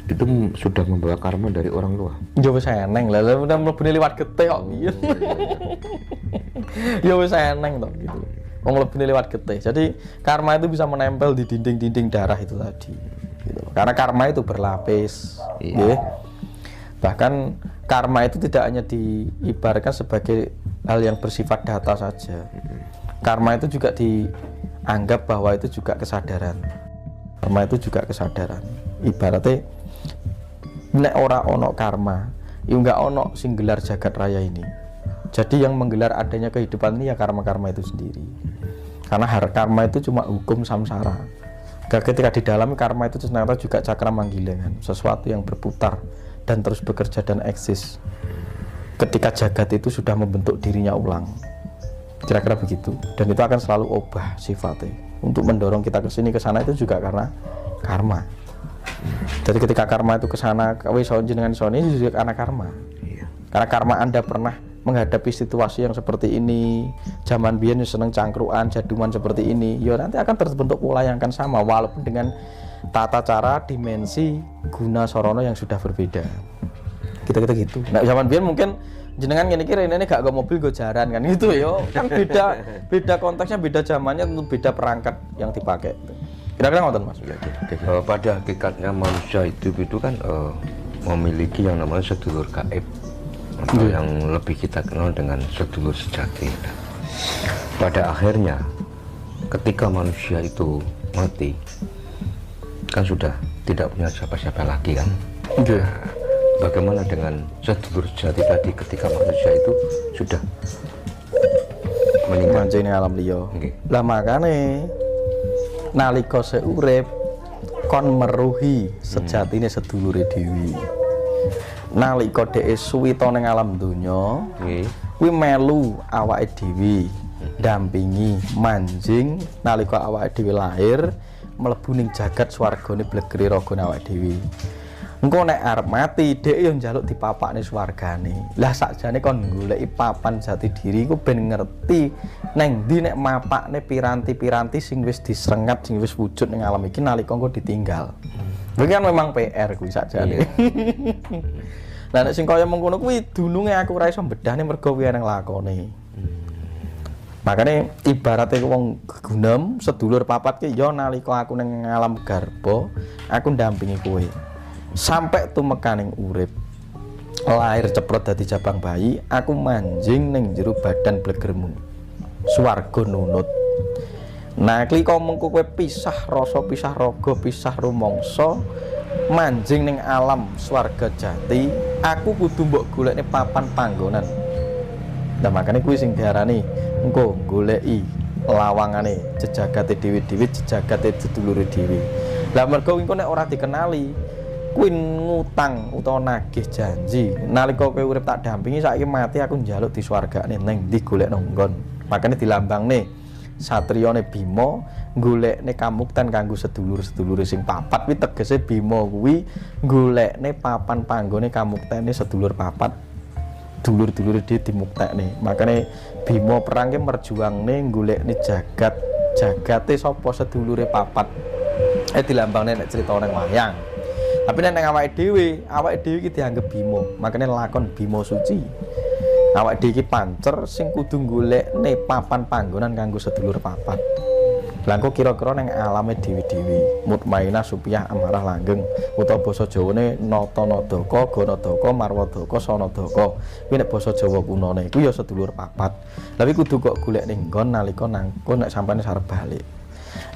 itu sudah membawa karma dari orang tua? Ya wis eneng lah, udah mlebune liwat getih kok piye. Ya wis eneng to gitu. Wong mlebune liwat getih. Jadi karma itu bisa menempel di dinding-dinding darah itu tadi. Gitu. Karena karma itu berlapis, nggih. Bahkan karma itu tidak hanya diibaratkan sebagai hal yang bersifat data saja. Karma itu juga dianggap bahwa itu juga kesadaran. Karma itu juga kesadaran. Ibaratnya nek ora ono karma, ya enggak ono sing gelar jagat raya ini. Jadi yang menggelar adanya kehidupan ini ya karma-karma itu sendiri. Karena karma itu cuma hukum samsara. Ketika di dalam karma itu ternyata juga cakra manggilingan, sesuatu yang berputar dan terus bekerja dan eksis. Ketika jagat itu sudah membentuk dirinya ulang, kira-kira begitu. Dan itu akan selalu obah sifatnya. Untuk mendorong kita ke sini ke sana itu juga karena karma. Jadi ketika karma itu ke sana, kowe jenengan sone juga karena karma. Karena karma Anda pernah menghadapi situasi yang seperti ini, zaman biyen seneng cangkruan, jaduman seperti ini, ya nanti akan terbentuk pola yang akan sama walaupun dengan tata cara, dimensi, guna sorono yang sudah berbeda. Kita gitu. Nah, zaman biyen mungkin jenengan ngene iki rene gak go mobil go jaran kan gitu ya. Kan beda konteksnya, beda zamannya, tentu beda perangkat yang dipakai. Kira-kira ngoten Mas. Pada hakikatnya manusia hidup itu kan memiliki yang namanya sedulur gaib atau yang lebih kita kenal dengan sedulur sejati. Pada akhirnya ketika manusia itu mati kan sudah tidak punya siapa-siapa lagi kan. Nah, bagaimana dengan sedulur sejati tadi ketika manusia itu sudah meninggal mancing alam liya. Lah makane nalika seurip kon meruhi sejatine sedulure dhewe. Nalika dhek suwita ning alam donya, kuwi melu awake dhewe, dampingi, manjing nalika awake dhewe lahir, mlebu ning jagat swargane blegere ragane awake dhewe. Engko nek arep mati, dhek yo njaluk dipapakne swargane. Lah sakjane kon goleki papan jati diri ku ben ngerti neng ndi nek mapakne piranti-piranti sing wis disrengat, sing wis wujud ning alam iki nalika engko ditinggal. Kuwi kan memang PR kuwi sakjane. Lah nek sing kaya mengkono kuwi dununge aku ora iso bedahne mergo kuwi nang lakone. Makane ibaratnya wong gegunem sedulur papat ki yo nalika aku ning alam garba, aku ndampingi kowe. Sampai tumekaning urip lahir ceprot dadi jabang bayi, aku manjing ning jero badan blegermu swarga nunut. Nah klika mengko kowe pisah rasa, pisah raga, pisah rumangsa, manjing ning alam swarga jati, aku kudu mbok golekne papan panggonan. Nah makane kuwi sing diarani engko goleki lawangane jejagate dhewe-dhewe, jejagate sedulure dhewe. Lah mergo engko nek ora dikenali kuwi ngutang utawa nagih janji nalika kowe urip tak dampingi saiki mati aku njaluk di swargane ning ndi golekno nggon. Makane dilambangne satriyane Bima golekne kamukten kanggo sedulur-sedulure sing papat kuwi tegese Bima kuwi golekne papan panggone kamuktene sedulur papat, dulur-dulure dhewe dimuktekne. Makane Bima perang ki merjuangne golekne jagate sapa sedulure papat. Dilambangne nek crita ning wayang. Tapi nek awake dhewe iki dianggep Bima. Makane lakon Bima Suci. Awake dhewe iki pancer sing kudu golekne papan panggonan kanggo sedulur papat. Lah engko kira-kira ning alame dhewe-dhewe, mutmainah supiyah amarah langgeng utawa basa Jawane nata nadaka, ganadaka, marwadaka, sanadaka. Kuwi nek basa Jawa kunone iku ya sedulur papat. Lah kudu kok golekne nggon nalika nangko nek sampane sarep balik.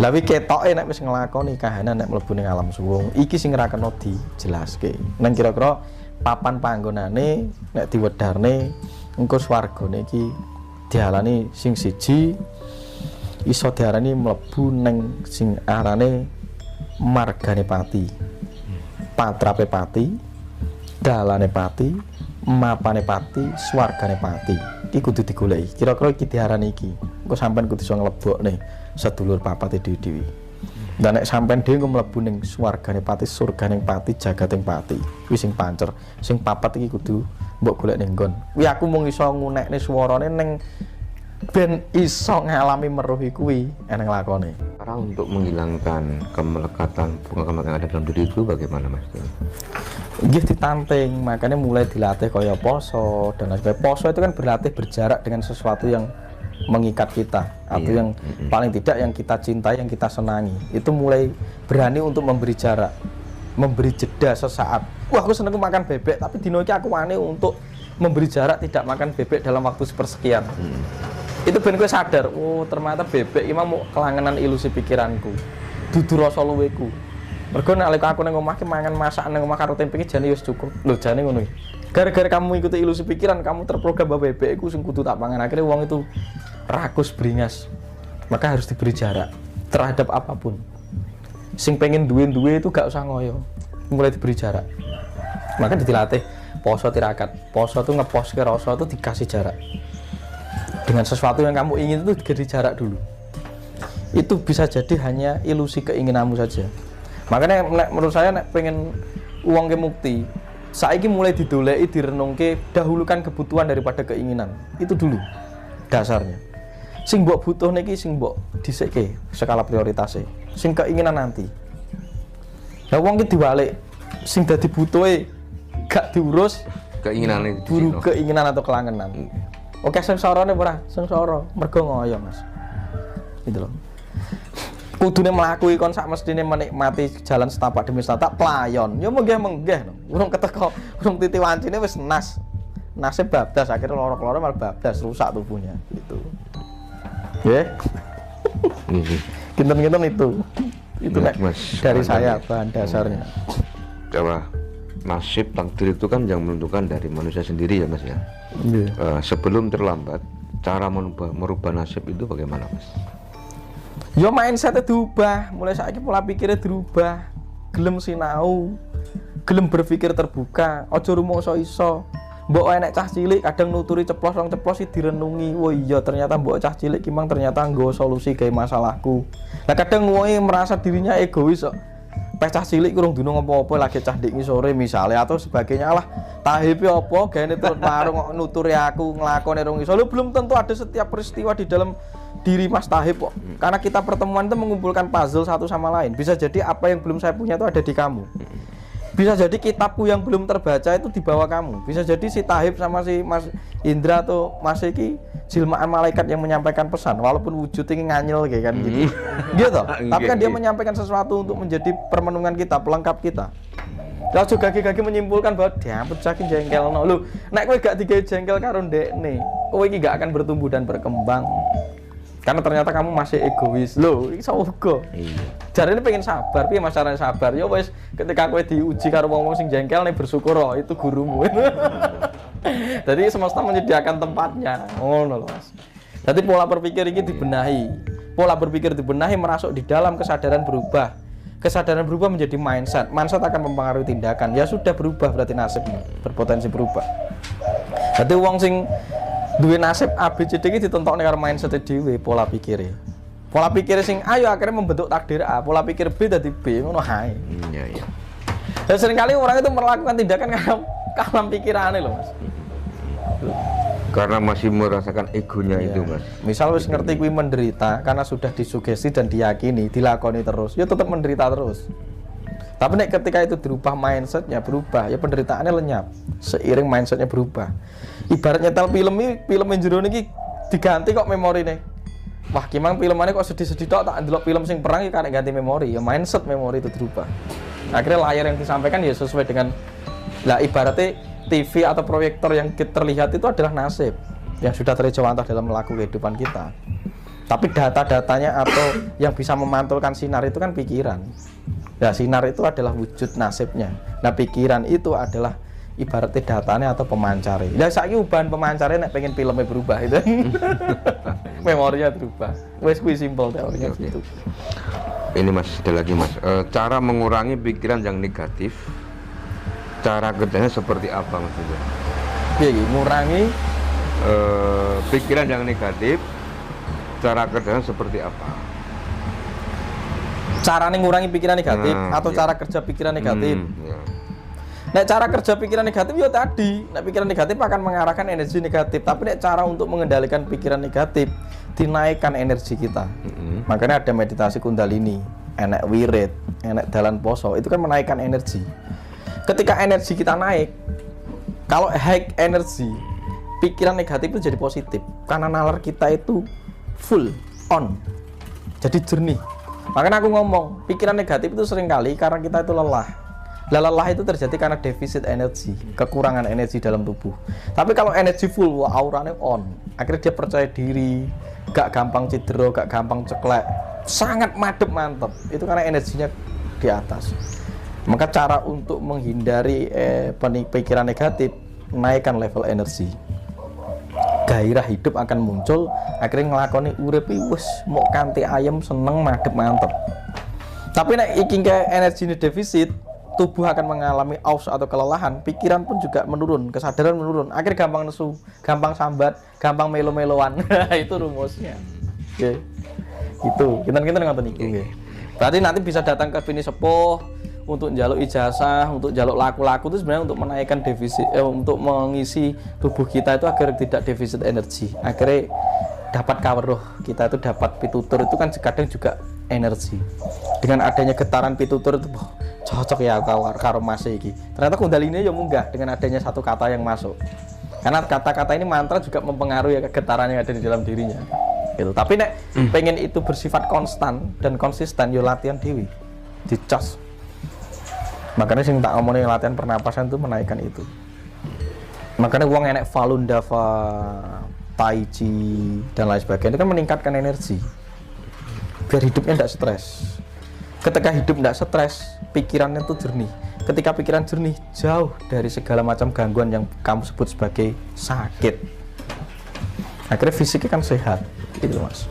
Lah wi ketoke nek wis nglakoni kahanan nek mlebu ning alam suwung iki sing ora kena dijelaske. Nang kira-kira papan panggonane nek diwedarne engko swargane iki diarani sing siji iso diarani mlebu ning sing arane margane pati, patrape pati, dalane pati, mapane pati, swargane pati. Iki kudu digoleki. Kira-kira iki diarani iki. Engko sampean kudu iso nglebokne sedulur papate dhewe-dhewe. Dan nek sampean dhewe mlebu ning swargane pati, surgane pati, jagating pati, kuwi sing pancer. Sing papat iki kudu mbok golek ning nggon. Kuwi aku mung iso ngunekne swarane ning ben iso ngalami meruhi kuwi eneng lakone. Cara untuk menghilangkan kemelekatan bunga yang ada dalam diri itu bagaimana Mas? Nggih ditanting, makanya mulai dilatih kaya poso dan lain sebagainya. Poso itu kan berlatih berjarak dengan sesuatu yang mengikat kita atau yang paling tidak yang kita cintai, yang kita senangi. Itu mulai berani untuk memberi jarak, memberi jeda sesaat. Wah, aku seneng makan bebek, tapi dino iki aku wani untuk memberi jarak tidak makan bebek dalam waktu sepersekian. Itu ben kowe sadar, oh ternyata bebek iki mau kelangenan ilusi pikiranku. Dudu rasa luweku. Mergo nek aku nang omah ki mangan masakan nang omah karo tempe iki jane wis cukup. Lho jane ngono iki. Gara-gara kamu ikuti ilusi pikiran, kamu terprogram bahwa bebek iku sing kudu tak pangan. Akhirnya wong itu rakus beringas. Maka harus diberi jarak terhadap apapun. Sing pengen duwe-duwe itu gak usah ngoyo. Mulai diberi jarak. Maka dilatih poso tirakat. Poso itu ngeposke rasa itu dikasih jarak. Dengan sesuatu yang kamu ingin itu diberi jarak dulu. Itu bisa jadi hanya ilusi keinginanmu saja. Makanya menurut saya nek pengen uang ke mukti, saiki mulai didoleki, direnungke, dahulukan kebutuhan daripada keinginan. Itu dulu dasarnya. Sing mbok butuh niki sing mbok dhisike skala prioritasnya. Sing keinginan nanti. Lah wong ki diwalik, sing dadi butuhe gak diurus, keinginane buru keinginan atau kelangenan. Oke, sengsarane ora, sengsara mergo ngoyo, Mas. Gitu loh. Kudune mlaku kon sak mestine menikmati jalan setapak demi setapak playon. Ya menggeh-menggeh no. Urung keteko, urung titi wancine wis nasib bablas, akhirnya loro-loro malah bablas, rusak tubuhnya gitu. Nggih. Kinten-kinten itu. Itu nek dari saya bahan dasarnya. Coba nasib takdir itu kan yang menentukan dari manusia sendiri ya Mas ya. Sebelum terlambat, cara merubah nasib itu bagaimana Mas? Ya mindsetnya diubah, mulai saiki pola pikirnya dirubah, gelem sinau, gelem berpikir terbuka, aja rumangsa iso. Mbok enek cah cilik kadang nuturi ceplos rong ceplos iki direnungi, wah iya ternyata mbok cah cilik ki mang ternyata nggo solusi gawe masalahku. Lah kadang wong merasa dirinya egois kok. Cah cilik kurang dunung apa-apa lagi cah dik sore misalnya atau sebagainya lah. Tahipe apa gaene turut marung kok nuturi aku nglakoni rong iso. Lho belum tentu ada setiap peristiwa di dalam diri Mas Tahib kok. Karena kita pertemuan itu mengumpulkan puzzle satu sama lain. Bisa jadi apa yang belum saya punya itu ada di kamu. Bisa jadi kitabku yang belum terbaca itu di bawah kamu. Bisa jadi si Tahib sama si Mas Indra atau Mas Iki jelmaan malaikat yang menyampaikan pesan walaupun wujudnya nganyel kayak kan gitu. Gitu. Tapi kan dia menyampaikan sesuatu untuk menjadi permenungan kita, pelengkap kita. Lah juga gagi menyimpulkan bahwa diampun saking jengkel no. Lu nek kowe gak digawe jengkel karo ndekne, kowe iki gak akan bertumbuh dan berkembang. Karena ternyata kamu masih egois. Loh, iki sogo. Iya. Jarane pengen sabar, piye Mas carane sabar? Ya wis ketika kowe diuji karo wong-wong sing jengkel nek bersyukur oh, itu gurumu. Jadi semesta menyediakan tempatnya. Ngono lho, Mas. Jadi pola berpikir ini dibenahi. Pola berpikir dibenahi merasuk di dalam kesadaran berubah. Kesadaran berubah menjadi mindset. Mindset akan mempengaruhi tindakan. Ya sudah berubah berarti nasibnya berpotensi berubah. Jadi wong sing duwe nasib ABCD iki ditentokne karo mindset dhewe pola pikire. Pola pikir sing A ya akhirnya membentuk takdir A, pola pikir B dadi B ngono ae. Iya iya. Dan seringkali orang itu melakukan tindakan karena kalam pikirannya loh Mas. Karena masih merasakan egonya itu Mas. Misal wis ngerti kuwi menderita karena sudah disugesti dan diyakini, dilakoni terus, ya tetap menderita terus. Tapi nek ketika itu dirubah mindsetnya berubah, ya penderitaannya lenyap seiring mindsetnya berubah. Ibaratnya tel film yang jero niki diganti kok memorine. Wah, gimana filmane kok sedih-sedih tok tak ndelok film sing perang iki karek ganti memori, ya mindset memori itu dirubah. Akhirnya layar yang disampaikan ya sesuai dengan lah ibaratnya TV atau proyektor yang terlihat itu adalah nasib yang sudah terjawantah dalam melakukan kehidupan kita. Tapi data-datanya atau yang bisa memantulkan sinar itu kan pikiran. Nah, sinar itu adalah wujud nasibnya. Nah, pikiran itu adalah ibaratnya datanya atau pemancar. Lah saiki ubahan pemancarnya nek pengen filmnya berubah itu. Memorinya berubah. Wes kuwi simpel teorinya gitu. Ini Mas, ada lagi Mas. Cara mengurangi pikiran yang negatif. Cara kerjanya seperti apa maksudnya? Piye iki ngurangi pikiran yang negatif. Cara kerjanya seperti apa? Cara ngurangi pikiran negatif atau iya. cara kerja pikiran negatif. Iya. Nek cara kerja pikiran negatif ya tadi, nek pikiran negatif akan mengarahkan energi negatif. Tapi nek cara untuk mengendalikan pikiran negatif, dinaikkan energi kita. Makanya ada meditasi kundalini, enek wirid, enek dalan poso, itu kan menaikkan energi. Ketika energi kita naik, kalau high energi, pikiran negatif itu jadi positif. Karena nalar kita itu full on, jadi jernih. Makanya aku ngomong, pikiran negatif itu seringkali karena kita itu lelah. Lelah itu terjadi karena defisit energi, kekurangan energi dalam tubuh. Tapi kalau energi full, wah auranya on. Akhirnya dia percaya diri, gak gampang cedera, gak gampang ceklek, sangat madep mantep. Itu karena energinya di atas. Maka cara untuk menghindari pikiran negatif, naikkan level energi. Gairah hidup akan muncul, akhirnya ngelakoni urip wis mau kanthi ayem seneng madep mantep. Tapi nek iki kayak energi ini defisit, tubuh akan mengalami aus atau kelelahan, pikiran pun juga menurun, kesadaran menurun, akhirnya gampang nesu, gampang sambat, gampang melo-meloan. Itu rumusnya. Oke. Gitu. Kita ngoten iki. Berarti nanti bisa datang ke bini sepuh untuk njaluk ijazah, untuk njaluk laku-laku itu sebenarnya untuk menaikkan defisit, untuk mengisi tubuh kita itu agar tidak defisit energi. Akhirnya dapat kaweruh, kita itu dapat pitutur itu kan kadang juga energi. Dengan adanya getaran pitutur itu cocok ya karo Mas iki. Ternyata kundalini ya munggah dengan adanya satu kata yang masuk. Karena kata-kata ini mantra juga mempengaruhi getaran yang ada di dalam dirinya. Gitu. Tapi nek pengen itu bersifat konstan dan konsisten yo latihan dewi. Dicas. Makanya sing tak ngomongin latihan pernapasan itu menaikkan itu. Makanya uang enek Falun Dafa, Tai Chi dan lain sebagainya itu kan meningkatkan energi biar hidupnya tidak stres. Ketika hidup tidak stres, pikirannya itu jernih. Ketika pikiran jernih, jauh dari segala macam gangguan yang kamu sebut sebagai sakit. Akhirnya fisiknya kan sehat, gitu Mas.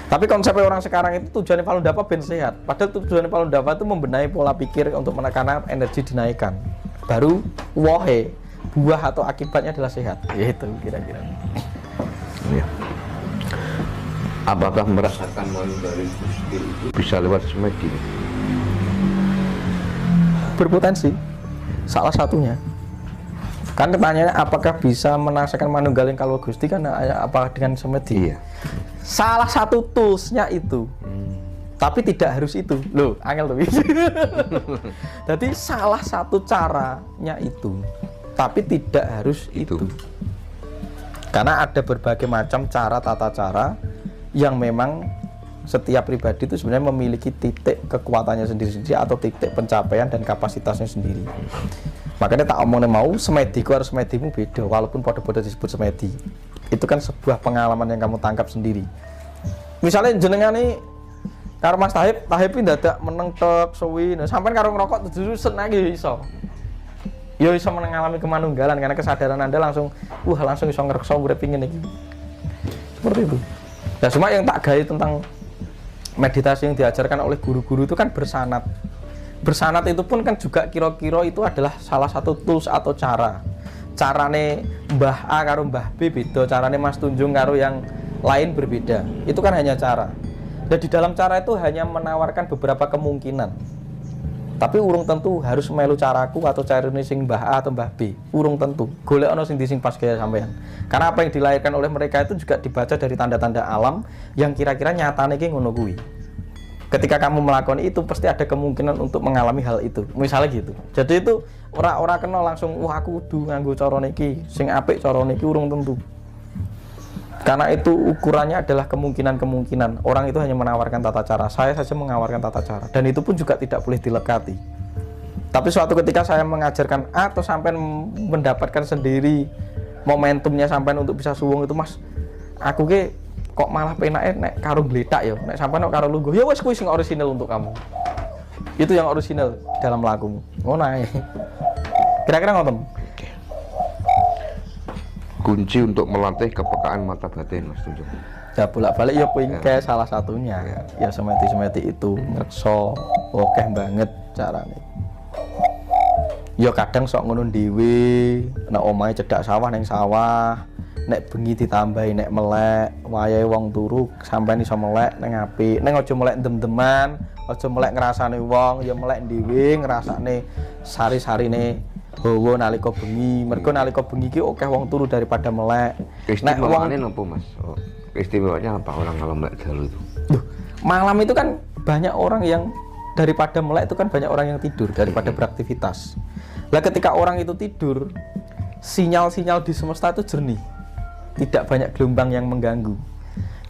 Tapi konsepnya orang sekarang itu tujuannya Falun Dafa ben sehat. Padahal tujuannya Falun Dafa itu membenahi pola pikir untuk menekan energi dinaikkan. Baru wohe, buah atau akibatnya adalah sehat. Yaitu kira-kira. Ya. Apakah merasakan malu dari Gusti itu bisa lewat semedi? Berpotensi. Salah satunya. Kan pertanyaannya apakah bisa merasakan manunggaling kalau Gusti kan apa dengan semedi? Iya. Salah satu toolsnya itu, tapi tidak harus itu. Loh, angel tuh. Jadi salah satu caranya itu, tapi tidak harus itu. Karena ada berbagai macam cara, tata cara yang memang setiap pribadi itu sebenarnya memiliki titik kekuatannya sendiri-sendiri atau titik pencapaian dan kapasitasnya sendiri. Makanya tak omongnya mau semediku harus semedimu beda, walaupun pada-pada disebut semedi. Itu kan sebuah pengalaman yang kamu tangkap sendiri. Misalnya jenengan nih karo Mas Tahib ini dadak meneng tek suwi, sampean karo ngerokok terus seneng iso. Ya iso mengalami kemanunggalan karena kesadaran Anda langsung langsung iso ngrekso urip pingin iki. Seperti itu. Nah, cuma yang tak gawe tentang meditasi yang diajarkan oleh guru-guru itu kan bersanat. Bersanat itu pun kan juga kira-kira itu adalah salah satu tools atau cara. Carane Mbah A karo Mbah B beda, carane Mas Tunjung karo yang lain berbeda. Itu kan hanya cara. Dan di dalam cara itu hanya menawarkan beberapa kemungkinan. Tapi urung tentu harus melu caraku atau carane sing Mbah A atau Mbah B. Urung tentu. Golek ana sing sing pas kaya sampean. Karena apa yang dilahirkan oleh mereka itu juga dibaca dari tanda-tanda alam yang kira-kira nyatane ki ngono kuwi. Ketika kamu melakukan itu pasti ada kemungkinan untuk mengalami hal itu. Misalnya gitu. Jadi itu ora kena langsung wah aku kudu nganggo cara niki, sing apik cara niki urung tentu. Karena itu ukurannya adalah kemungkinan-kemungkinan. Orang itu hanya menawarkan tata cara. Saya saja menawarkan tata cara dan itu pun juga tidak boleh dilekati. Tapi suatu ketika saya mengajarkan atau sampai mendapatkan sendiri momentumnya sampai untuk bisa suwung itu Mas. Aku ke kok malah penake nek karo gletak ya, nek sampean karo lungguh ya wis kuwi sing orisinal untuk kamu. Itu yang orisinal dalam lakumu. Ngono ae. Kira-kira ngoten. kunci untuk melatih kepekaan mata batin Mas Tunjung. Ya bolak-balik ya pingke salah satunya. Ya semeti-semeti itu ngrekso akeh banget carane. Ya kadang sok ngono dhewe, nek omahe cedhak sawah ning sawah, nek bengi ditambahi nek melek, wayahe wong turu sampeyan iso melek ning apik. Ning aja melek dem-deman, aja melek ngrasane wong, ya melek dhewe ngrasane sari-sarine hawa nalika bengi. Mergo nalika bengi iki akeh wong turu daripada melek. Nek wong napa Mas? Oh, istimewanya apa orang kalau melek dalu itu? Malam itu kan banyak orang yang daripada melek itu kan banyak orang yang tidur daripada beraktivitas. Lah ketika orang itu tidur, sinyal-sinyal di semesta itu jernih. Tidak banyak gelombang yang mengganggu.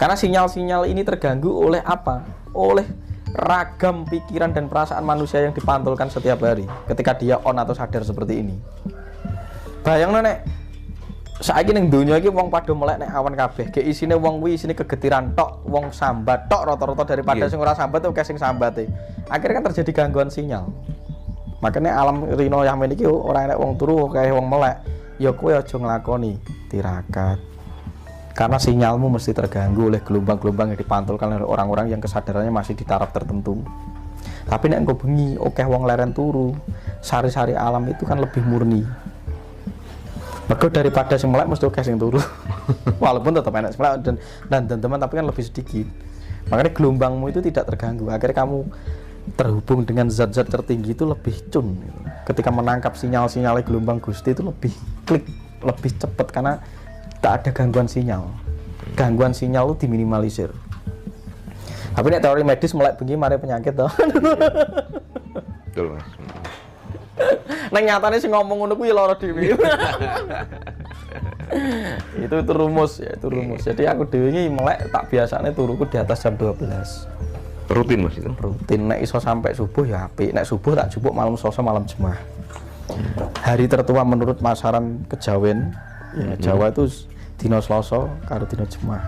Karena sinyal-sinyal ini terganggu oleh apa? Oleh ragam pikiran dan perasaan manusia yang dipantulkan setiap hari ketika dia on atau sadar seperti ini. Bayangno nek saiki ning donya iki wong padha melek nek awan kabeh, ge isine wong kuwi isine kegetiran tok, wong sambat tok rata-rata daripada sing ora sambat oke sing sambate. Akhirnya kan terjadi gangguan sinyal. Makanya alam rino yamin iki ora enek wong turu kae wong melek, ya kowe aja nglakoni tirakat. Karena sinyalmu mesti terganggu oleh gelombang-gelombang yang dipantulkan oleh orang-orang yang kesadarannya masih di taraf tertentu. Tapi nek engko bengi oke wong leren turu, sari-sari alam itu kan lebih murni. Mergo daripada sing melek mesti oke sing turu. Walaupun tetap enak melek dan teman tapi kan lebih sedikit. Makanya gelombangmu itu tidak terganggu. Akhirnya kamu terhubung dengan zat-zat tertinggi itu lebih cun. Ketika menangkap sinyal-sinyal gelombang Gusti itu lebih klik, lebih cepat karena tak ada gangguan sinyal. Gangguan sinyal itu diminimalisir. Tapi nek teori medis melek bengi mari penyakit toh. Betul Mas. Nang nyatane sing ngomong ngono kuwi lara dhewe. itu rumus ya, itu rumus. Jadi aku dhewe iki melek tak biasane turuku di atas jam 12. Rutin Mas itu? Rutin, nek iso sampai subuh ya apik. Nek subuh tak jupuk malam Selasa malam Jumat. Hari tertua menurut masaran kejawen ya Jawa itu dina Selasa karo dina Jumat.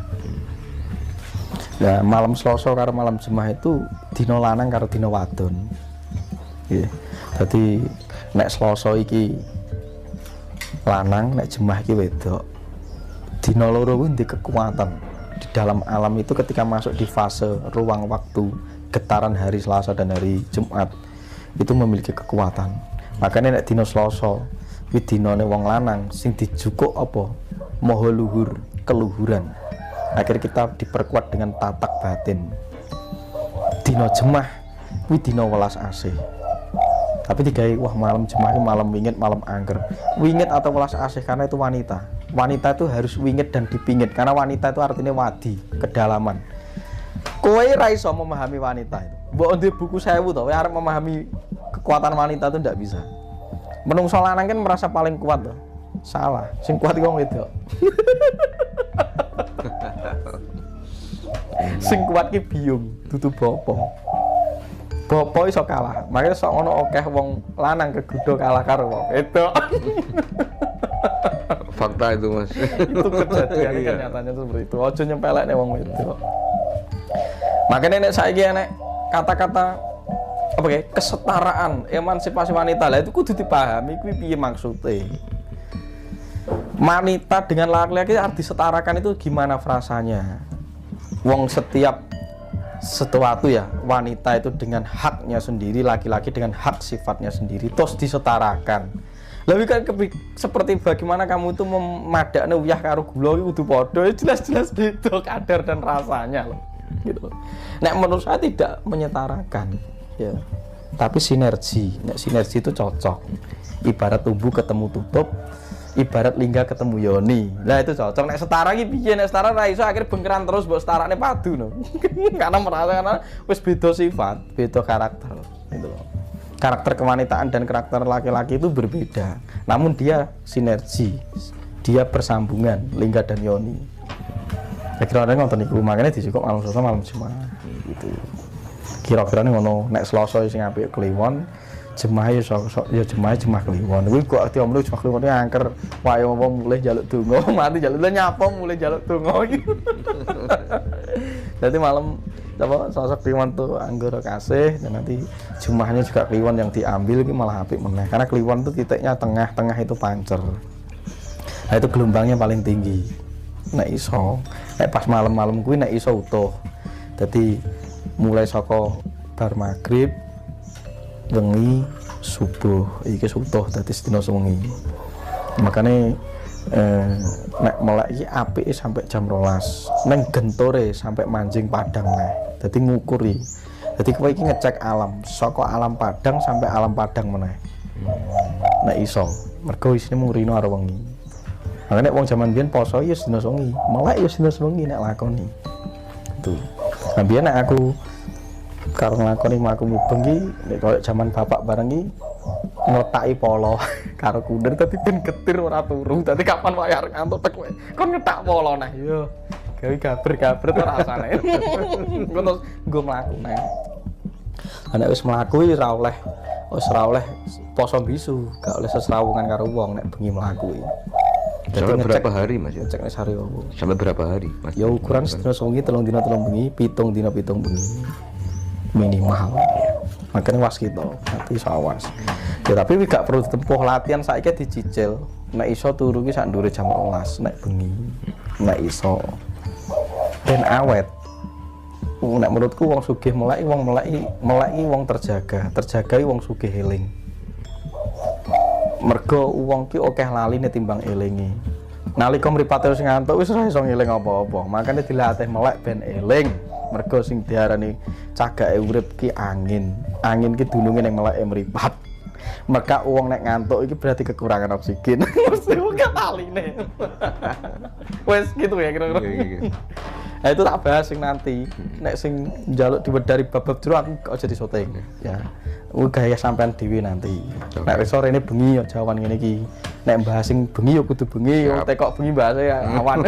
Nah, malam Selasa karo malam Jumat itu dina lanang karo dina wadon. Nggih. Dadi nek Selasa iki lanang, nek Jumat iki wedok. Dina loro kuwi ndek kekuatan. Di dalam alam itu ketika masuk di fase ruang waktu getaran hari Selasa dan hari Jumat itu memiliki kekuatan. Makanya nek dina Selasa kuwi dinane wong lanang sing dijukuk apa? Maha luhur, keluhuran. Akhirnya kita diperkuat dengan tatak batin. Dina Jumat kuwi dina welas asih. Tapi digawe wah malam Jumat itu malam wingit, malam angker. Wingit atau welas asih karena itu wanita. Wanita itu harus wingit dan dipingit karena wanita itu artinya wadi, kedalaman. Kowe ra iso memahami wanita itu. Mbok ndek buku 1000 to, kowe arep memahami kekuatan wanita itu ndak bisa. Menungso lanang kan merasa paling kuat to. Salah, sing kuat iku wong wedok. Sing kuat ki biung, dudu bapa. Bapa iso kalah. Makanya sok ono akeh wong lanang kegudo kalah karo wong wedok. Fakta itu Mas. Itu kejadian kan nyatanya seperti itu. Ojo nyempelek nek wong wedok. Makanya nek saiki nek kata-kata apa ya kesetaraan, emansipasi wanita lah itu kudu dipahami kuwi piye maksudnya. Wanita dengan laki-laki harus disetarakan itu gimana frasanya? Wong setiap sesuatu ya, wanita itu dengan haknya sendiri, laki-laki dengan hak sifatnya sendiri, terus disetarakan. Lalu kan seperti bagaimana kamu itu memadakne uyah karo gula itu kudu padha, jelas-jelas beda kadar dan rasanya loh. Gitu. Nek menurut saya tidak menyetarakan, ya. Tapi sinergi. Nek sinergi itu cocok. Ibarat tumbuh ketemu tutup, ibarat lingga ketemu yoni. Nah itu cocok. Nek setara iki piye? Nek setara ra iso akhirnya bengkeran terus mbok setarane padu no. Karena merasa karena wis beda sifat, beda karakter gitu loh. Karakter kewanitaan dan karakter laki-laki itu berbeda. Namun dia sinergi. Dia bersambungan lingga dan yoni. Kira-kira ngoten niku, makanya disukuk malam Selasa malam Jumat gitu. Kira-kira ngono, nek Selasa sing apik kliwon, Jumat ya Jumat kliwon. Kuwi kok diomlo Jumat kliwon angker wae wong mulih njaluk donga, mati njaluk nyapa mulih njaluk donga iki. Dadi malam apa Selasa kliwon tuh anggere kasih dan nanti Jumatnya juga kliwon yang diambil iki malah apik meneh. Karena kliwon itu titiknya tengah-tengah itu pancer. Nah itu gelombangnya paling tinggi. Nek iso, nek pas malam-malam kuwi nek iso utuh. Jadi mulai saka bar maghrib, wengi, subuh iki utuh dadi sedina sewengi. Makane nek melek iki apike sampai jam 12. Neng gentore sampai mancing Padang neh. Dadi ngukuri. Dadi kowe iki ngecek alam, saka alam Padang sampai alam Padang meneh. Nek iso, mergo isine mung rino karo wengi. Makanya wong zaman biyen poso ya sedina sewengi, melek ya sedina sewengi nek lakoni. Itu. Nah biyen nek aku karo nglakoni mlaku bengi nek koyo zaman bapak bareng iki ngetaki polo karo kunder dadi ben getir ora turu. Dadi kapan wae arep ngantuk tek kowe. Kon ngetak polo nah yo. Gawe gaber-gaber to rasane. Ngono nggo mlaku neh. Nek wis mlaku ora oleh poso bisu, gak oleh sesrawungan karo wong nek bengi mlaku iki. Sampai berapa hari Mas? Ngecek nek sare opo. Sampai berapa hari Mas? Ya ukuran sedina sewengi 3 dina 3 bengi, 7 dina 7 bengi. Minimal. Makanya was kita, hati sawas. Ya tapi gak perlu tempuh latihan saiki dicicil. Nek iso turu ki sak ndure jam 12 nek bengi. Nek iso. Ben awet. Nek menurutku wong sugih meleki wong terjaga wong sugih eling. Mergo wong ki akeh laline timbang elinge. Nalika mripate wis ngantuk wis ora iso ngeling apa-apa. Makane dilatih melek ben eling. Mergo sing diarani cagake urip ki angin. Angin ki dununge ning meleke mripat. Maka wong nek ngantuk iki berarti kekurangan oksigen. Mesti kok laline. Wes gitu ya kira-kira. Nah itu tak bahas sing nanti. Nek sing njaluk diwedari bab-bab jero aku kok aja disoting. Ya. Gaya sampean dhewe nanti. Nek wis sore ini bengi ya jawan ngene iki. Nek bahas sing bengi ya kudu bengi, yo tekok bengi bahasa ya awan.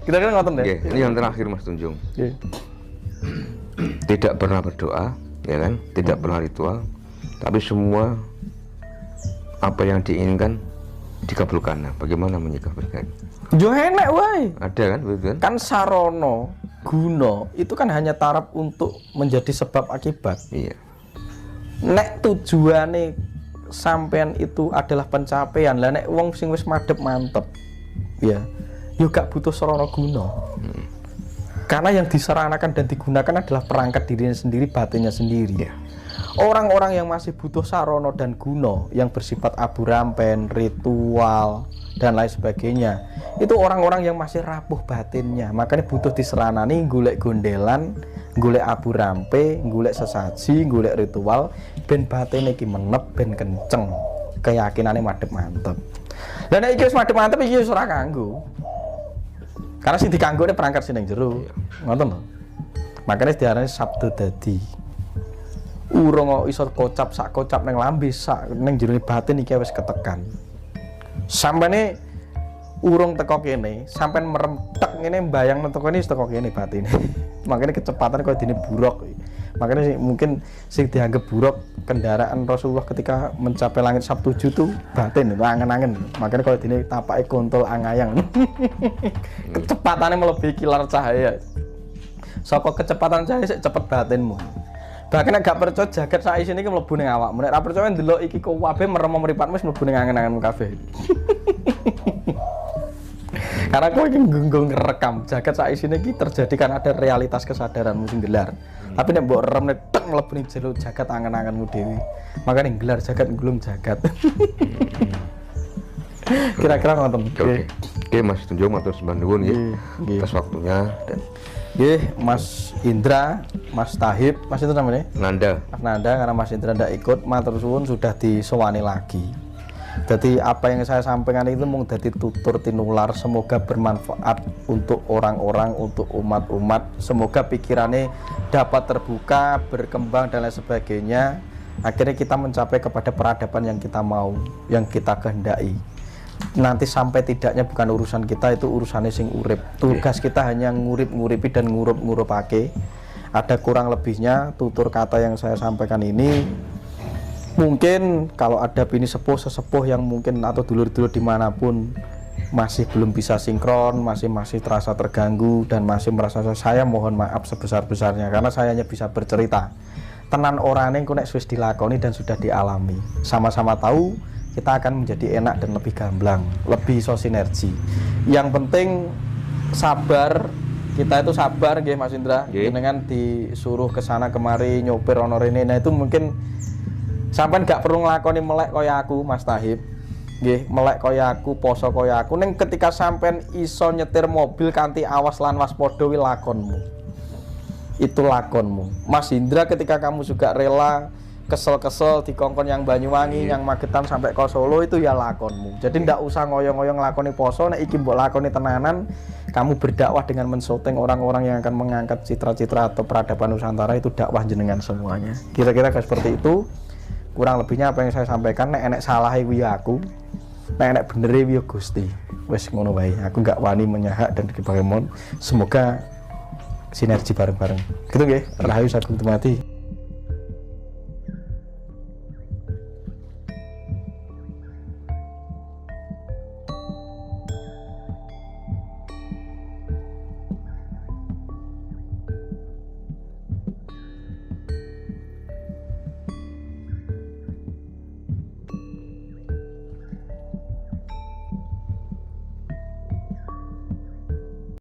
Kita kan ngoten deh. Ini yang terakhir Mas Tunjung. Tidak pernah berdoa, ya kan? Tidak pernah ritual, tapi semua apa yang diinginkan dikabulkan. Nah, bagaimana menyikapinya? Yo enek wae. Ada kan begitu kan? Kan sarana guna itu kan hanya taraf untuk menjadi sebab akibat. Iya. Nek tujuane sampean itu adalah pencapaian, lah nek wong sing wis madhep mantep ya yo gak butuh sarana guna. Karena yang diseranakan dan digunakan adalah perangkat dirinya sendiri, batinnya sendiri. Orang-orang yang masih butuh sarana dan guna yang bersifat abu rampen, ritual dan lain sebagainya, itu orang-orang yang masih rapuh batinnya. Makanya butuh diseranani golek gondelan, golek abu rampe, golek sesaji, golek ritual ben batine iki menep, ben kenceng, keyakinane madhep mantep. Lah nek iki wis madhep mantep iki wis ora kanggo. Karena sing dikanggone perangkat sing ning jero. Ngoten lho. Makanya diarani sabda dadi. Urung iso kocap sak kocap ning lambe sak ning jero batin iki wis ketekan. Sampene urung teko kene, sampean merem tek ngene mbayang teko kene wis teko kene batine. Makanya kecepatan kaya dene buruk. Makanya mungkin sing dianggap buruk kendaraan Rasulullah ketika mencapai langit Sabtu 7 itu batin itu angen-angen. Makanya kaya dene tapake kontol angayang. Kecepatannya melebihi kilar cahaya. Saka kecepatan cahaya sik cepet batinmu. Bahkan nek gak percaya jaket sak isine iki mlebu ning awakmu. Nek ora percaya ndelok iki kok kabeh merem mripatmu wis mlebu ning angen-angenmu kabeh. Karena kowe iki nggo ngerekam jaket sak isine iki terjadi kan ada realitas kesadaranmu sing gelar. Tapi nek mbok rem nek tek mlebu ning jero jaket angen-angenmu dhewe. Makane gelar jaket nglung jaket. Kira-kira ngoten. Oke, Mas Tunjung matur sembah nuwun nggih atas waktunya dan Mas Indra, Mas Tahib, Mas itu namanya? Nanda. Mas Nanda, karena Mas Indra tidak ikut, matur suwun sudah disowani lagi. Jadi apa yang saya sampaikan itu mung dadi tutur tinular, semoga bermanfaat untuk orang-orang, untuk umat-umat. Semoga pikirannya dapat terbuka, berkembang dan lain sebagainya. Akhirnya kita mencapai kepada peradaban yang kita mau, yang kita kehendaki. Nanti sampai tidaknya bukan urusan kita, itu urusannya sing urip. Tugas kita hanya ngurip-nguripi dan ngurup-ngurupake. Ada kurang lebihnya tutur kata yang saya sampaikan ini. Mungkin kalau ada bini sesepuh yang mungkin atau dulur-dulur dimanapun masih belum bisa sinkron, masih terasa terganggu dan masih merasa, saya mohon maaf sebesar-besarnya karena saya hanya bisa bercerita. Tenan orane ku nek wis dilakoni dan sudah dialami. Sama-sama tahu kita akan menjadi enak dan lebih gamblang, lebih iso sinergi. Yang penting sabar, kita itu sabar nggih Mas Indra. Jenengan disuruh ke sana kemari nyopir ono rene. Nah itu mungkin sampean gak perlu nglakoni melek kaya aku Mas Tahib. Nggih, melek kaya aku, poso kaya aku. Ning ketika sampean iso nyetir mobil kanthi awas lan waspada wi lakonmu. Itu lakonmu. Mas Indra ketika kamu juga rela kesel-kesel dikongkon yang Banyuwangi, yang Magetan sampai ke Solo itu ya lakonmu. Jadi ndak usah ngoyo-ngoyo nglakoni poso, nek iki mbok lakoni tenanan, kamu berdakwah dengan menshooting orang-orang yang akan mengangkat citra-citra atau peradaban Nusantara, itu dakwah jenengan semuanya. Kira-kira kayak seperti itu. Kurang lebihnya apa yang saya sampaikan, nek enek salahe kuwi aku, nek enek benere kuwi Gusti. Wis ngono wae. Aku enggak wani menyahak dan dibagaimon. Semoga sinergi bareng-bareng. Gitu nggih. Rahayu Sagung Dumadi.